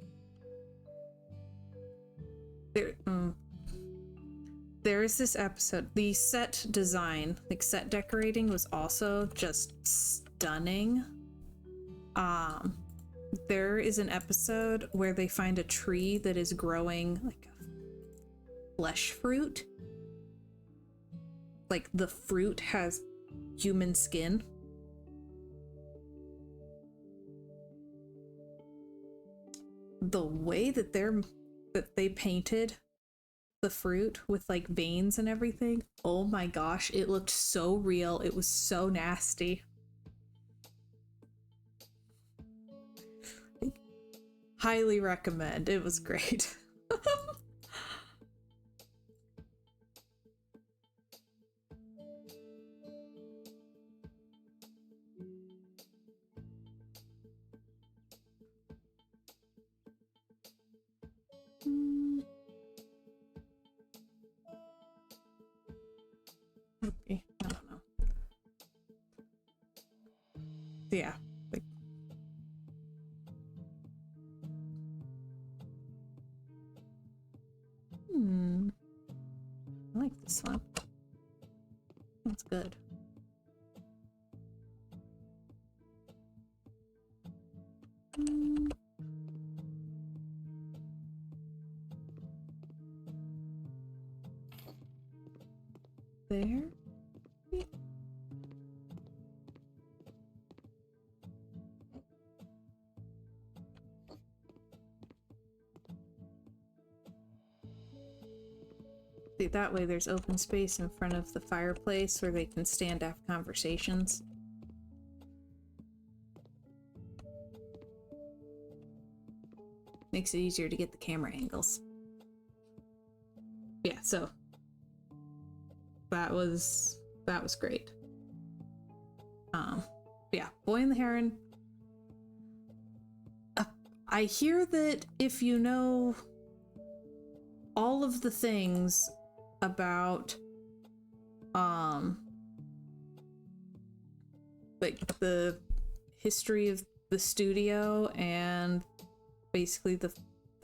There is this episode. The set design, like set decorating, was also just stunning. There is an episode where they find a tree that is growing like a flesh fruit. Like the fruit has human skin. The way that they painted the fruit with like veins and everything, oh my gosh, it looked so real. It was so nasty. Highly recommend. It was great. Okay, I don't know. Yeah. Like, I like this one. That's good. There. See, that way there's open space in front of the fireplace where they can stand to have conversations. Makes it easier to get the camera angles. Yeah, so that was great. Yeah, Boy and the Heron. I hear that if you know all of the things about like the history of the studio and basically the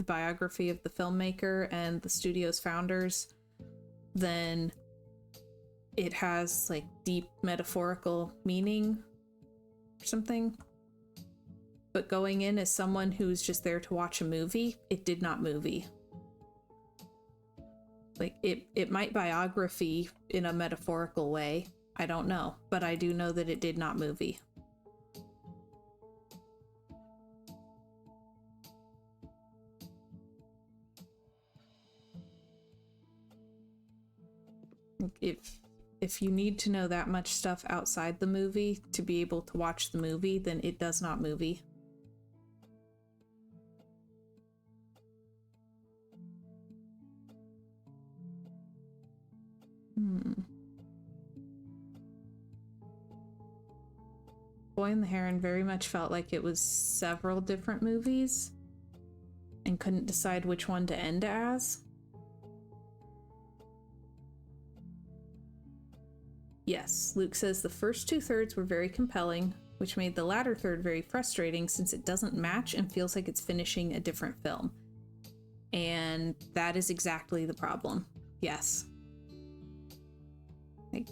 biography of the filmmaker and the studio's founders, then it has like deep metaphorical meaning or something. But going in as someone who's just there to watch a movie, it did not movie. Like it might biography in a metaphorical way. I don't know, but I do know that it did not movie. If you need to know that much stuff outside the movie to be able to watch the movie, then it does not movie. Boy and the Heron very much felt like it was several different movies and couldn't decide which one to end as. Yes, Luke says the first 2/3 were very compelling, which made the latter third very frustrating since it doesn't match and feels like it's finishing a different film. And that is exactly the problem. Yes. Like,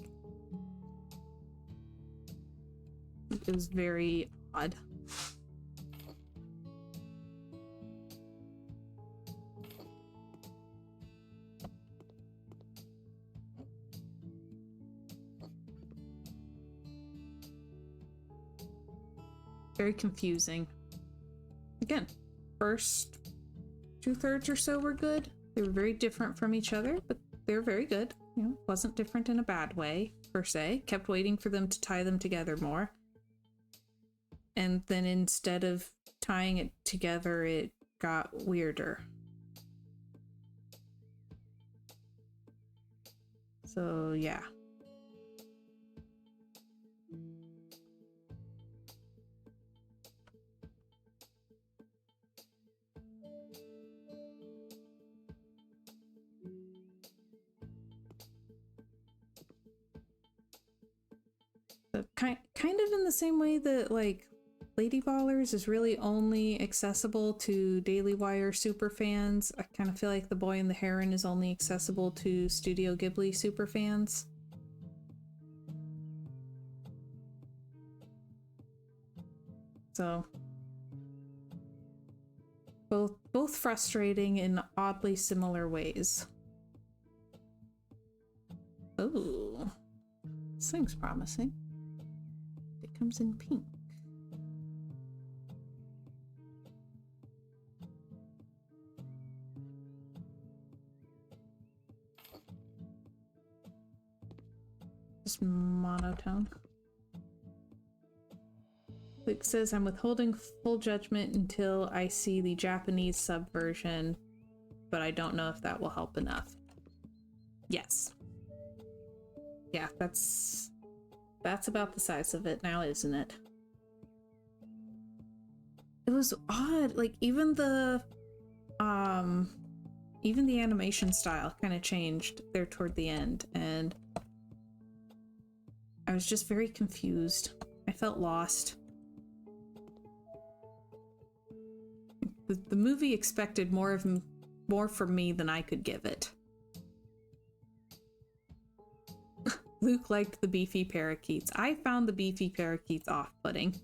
it was very odd. Very confusing. Again, first 2/3 or so were good. They were very different from each other, but they were very good. You know, wasn't different in a bad way, per se. Kept waiting for them to tie them together more. And then instead of tying it together, it got weirder. So, yeah. So, kind of in the same way that, like, Lady Ballers is really only accessible to Daily Wire superfans. I kind of feel like The Boy and the Heron is only accessible to Studio Ghibli superfans. So both frustrating in oddly similar ways. Oh, this thing's promising. It comes in pink. Just monotone. Luke says, I'm withholding full judgment until I see the Japanese subversion, but I don't know if that will help enough. Yes. Yeah, that's about the size of it now, isn't it? It was odd. Like, even the animation style kind of changed there toward the end, and I was just very confused. I felt lost. The movie expected more from me than I could give it. Luke liked the beefy parakeets. I found the beefy parakeets off-putting.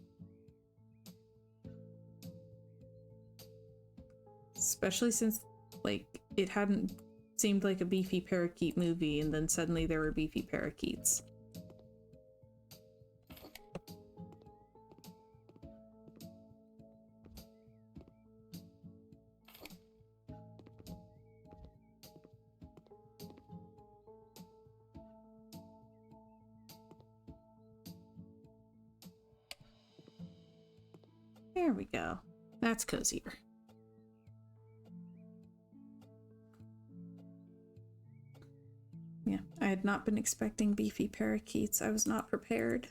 Especially since, like, it hadn't seemed like a beefy parakeet movie, and then suddenly there were beefy parakeets. There we go. That's cozier. Yeah, I had not been expecting beefy parakeets. I was not prepared.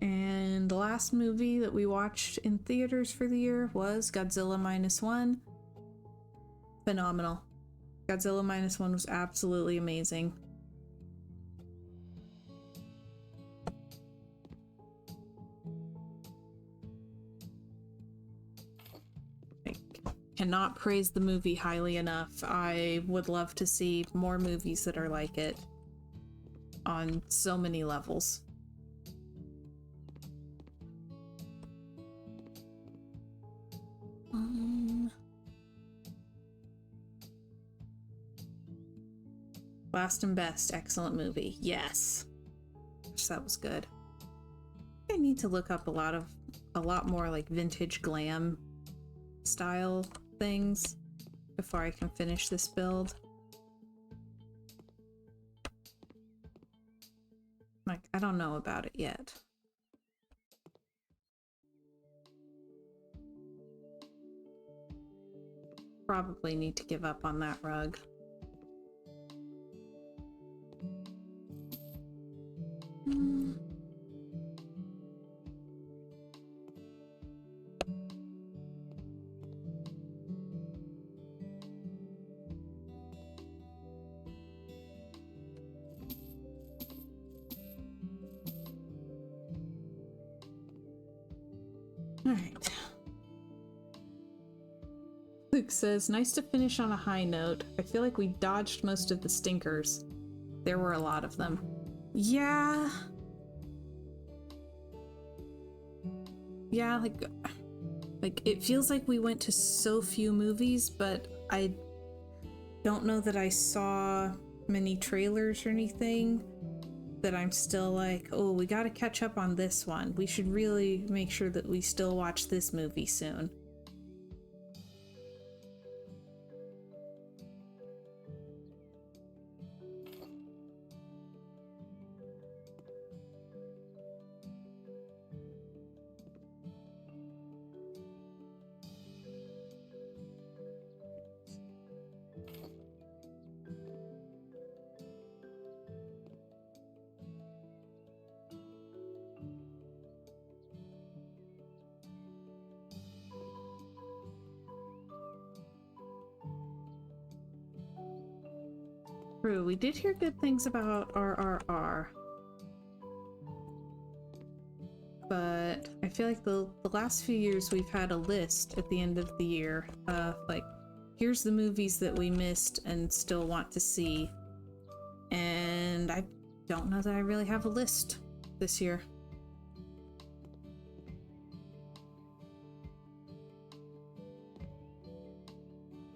And the last movie that we watched in theaters for the year was Godzilla Minus One. Phenomenal. Godzilla Minus One was absolutely amazing. I cannot praise the movie highly enough. I would love to see more movies that are like it on so many levels. Last and Best, excellent movie. Yes. Gosh, that was good. I need to look up a lot more like vintage glam style things before I can finish this build. Like, I don't know about it yet. Probably need to give up on that rug. Alright. Luke says, nice to finish on a high note. I feel like we dodged most of the stinkers. There were a lot of them. Yeah. Yeah, like it feels like we went to so few movies, but I don't know that I saw many trailers or anything that I'm still like, oh, we gotta catch up on this one. We should really make sure that we still watch this movie soon. True, we did hear good things about RRR. But I feel like the last few years we've had a list at the end of the year of like, here's the movies that we missed and still want to see. And I don't know that I really have a list this year.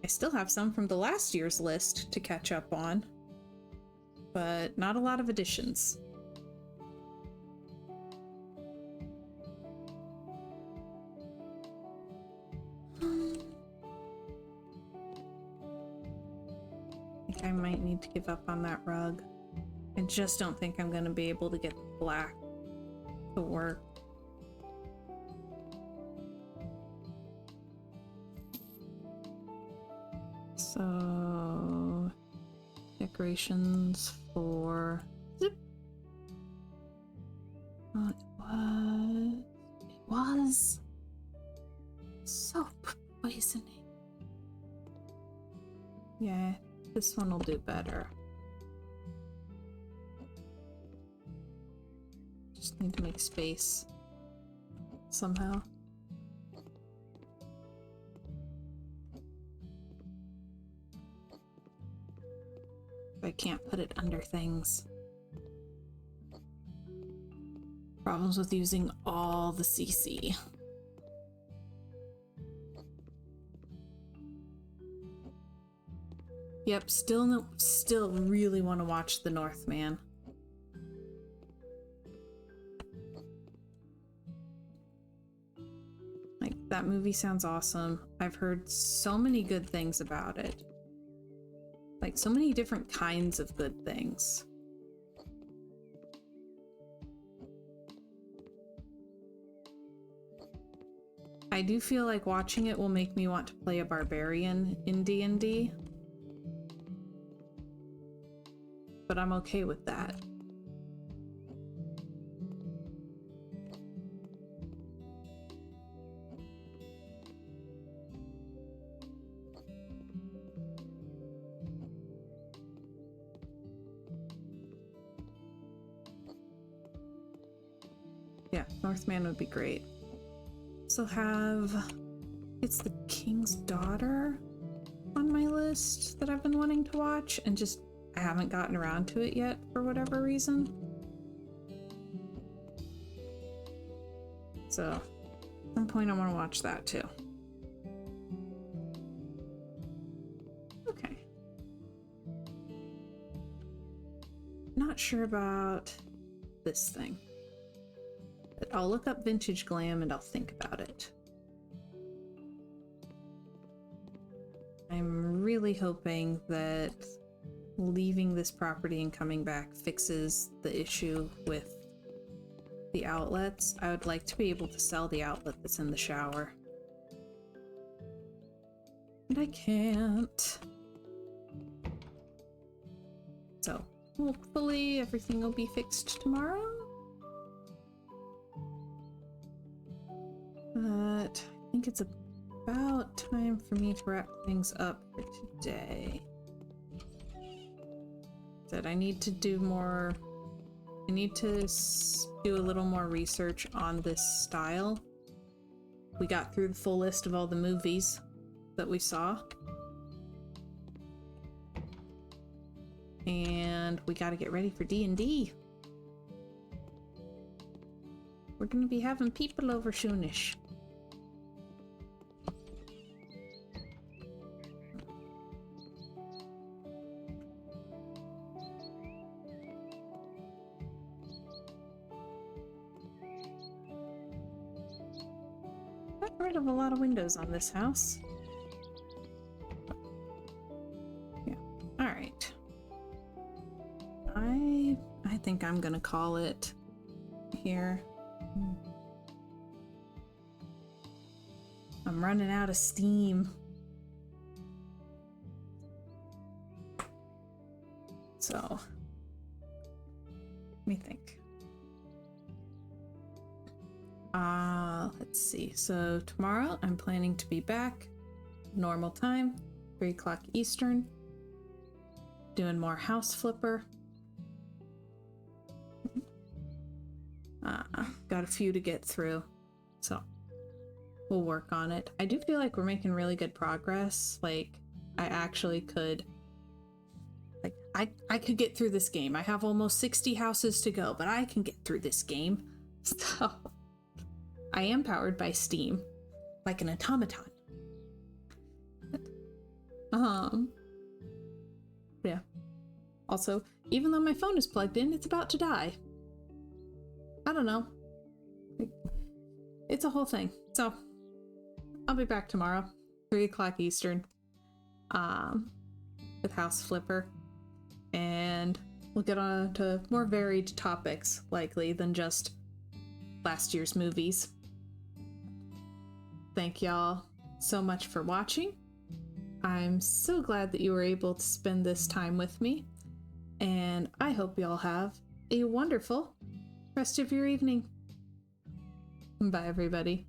I still have some from the last year's list to catch up on, but not a lot of additions. I think I might need to give up on that rug. I just don't think I'm going to be able to get the black to work. So, decorations for zip. Oh, it was soap poisoning. Yeah, this one will do better. Just need to make space somehow. I can't put it under things. Problems with using all the CC. Yep, still really want to watch The Northman. Like, that movie sounds awesome. I've heard so many good things about it. Like, so many different kinds of good things. I do feel like watching it will make me want to play a barbarian in D&D. But I'm okay with that. Yeah, Northman would be great. Also have... It's the King's Daughter on my list that I've been wanting to watch, and just I haven't gotten around to it yet for whatever reason. So, at some point I want to watch that too. Okay. Not sure about this thing. But I'll look up vintage glam and I'll think about it. I'm really hoping that leaving this property and coming back fixes the issue with the outlets. I would like to be able to sell the outlet that's in the shower. And I can't. So, hopefully everything will be fixed tomorrow. But I think it's about time for me to wrap things up for today. That I need to do more. I need to do a little more research on this style. We got through the full list of all the movies that we saw. And we gotta get ready for D&D. We're gonna be having people over soonish. Got rid of a lot of windows on this house. Yeah. All right. I think I'm gonna call it here. I'm running out of steam. So, let me think. Let's see. So tomorrow I'm planning to be back normal time, 3 o'clock Eastern, doing more House Flipper. Got a few to get through, so we'll work on it. I do feel like we're making really good progress. Like, I actually could, like, I could get through this game. I have almost 60 houses to go, but I can get through this game. So, I am powered by Steam, like an automaton. Yeah. Also, even though my phone is plugged in, it's about to die. I don't know. It's a whole thing. So, I'll be back tomorrow, 3 o'clock Eastern, with House Flipper, and we'll get on to more varied topics, likely, than just last year's movies. Thank y'all so much for watching. I'm so glad that you were able to spend this time with me, and I hope y'all have a wonderful rest of your evening. Bye, everybody.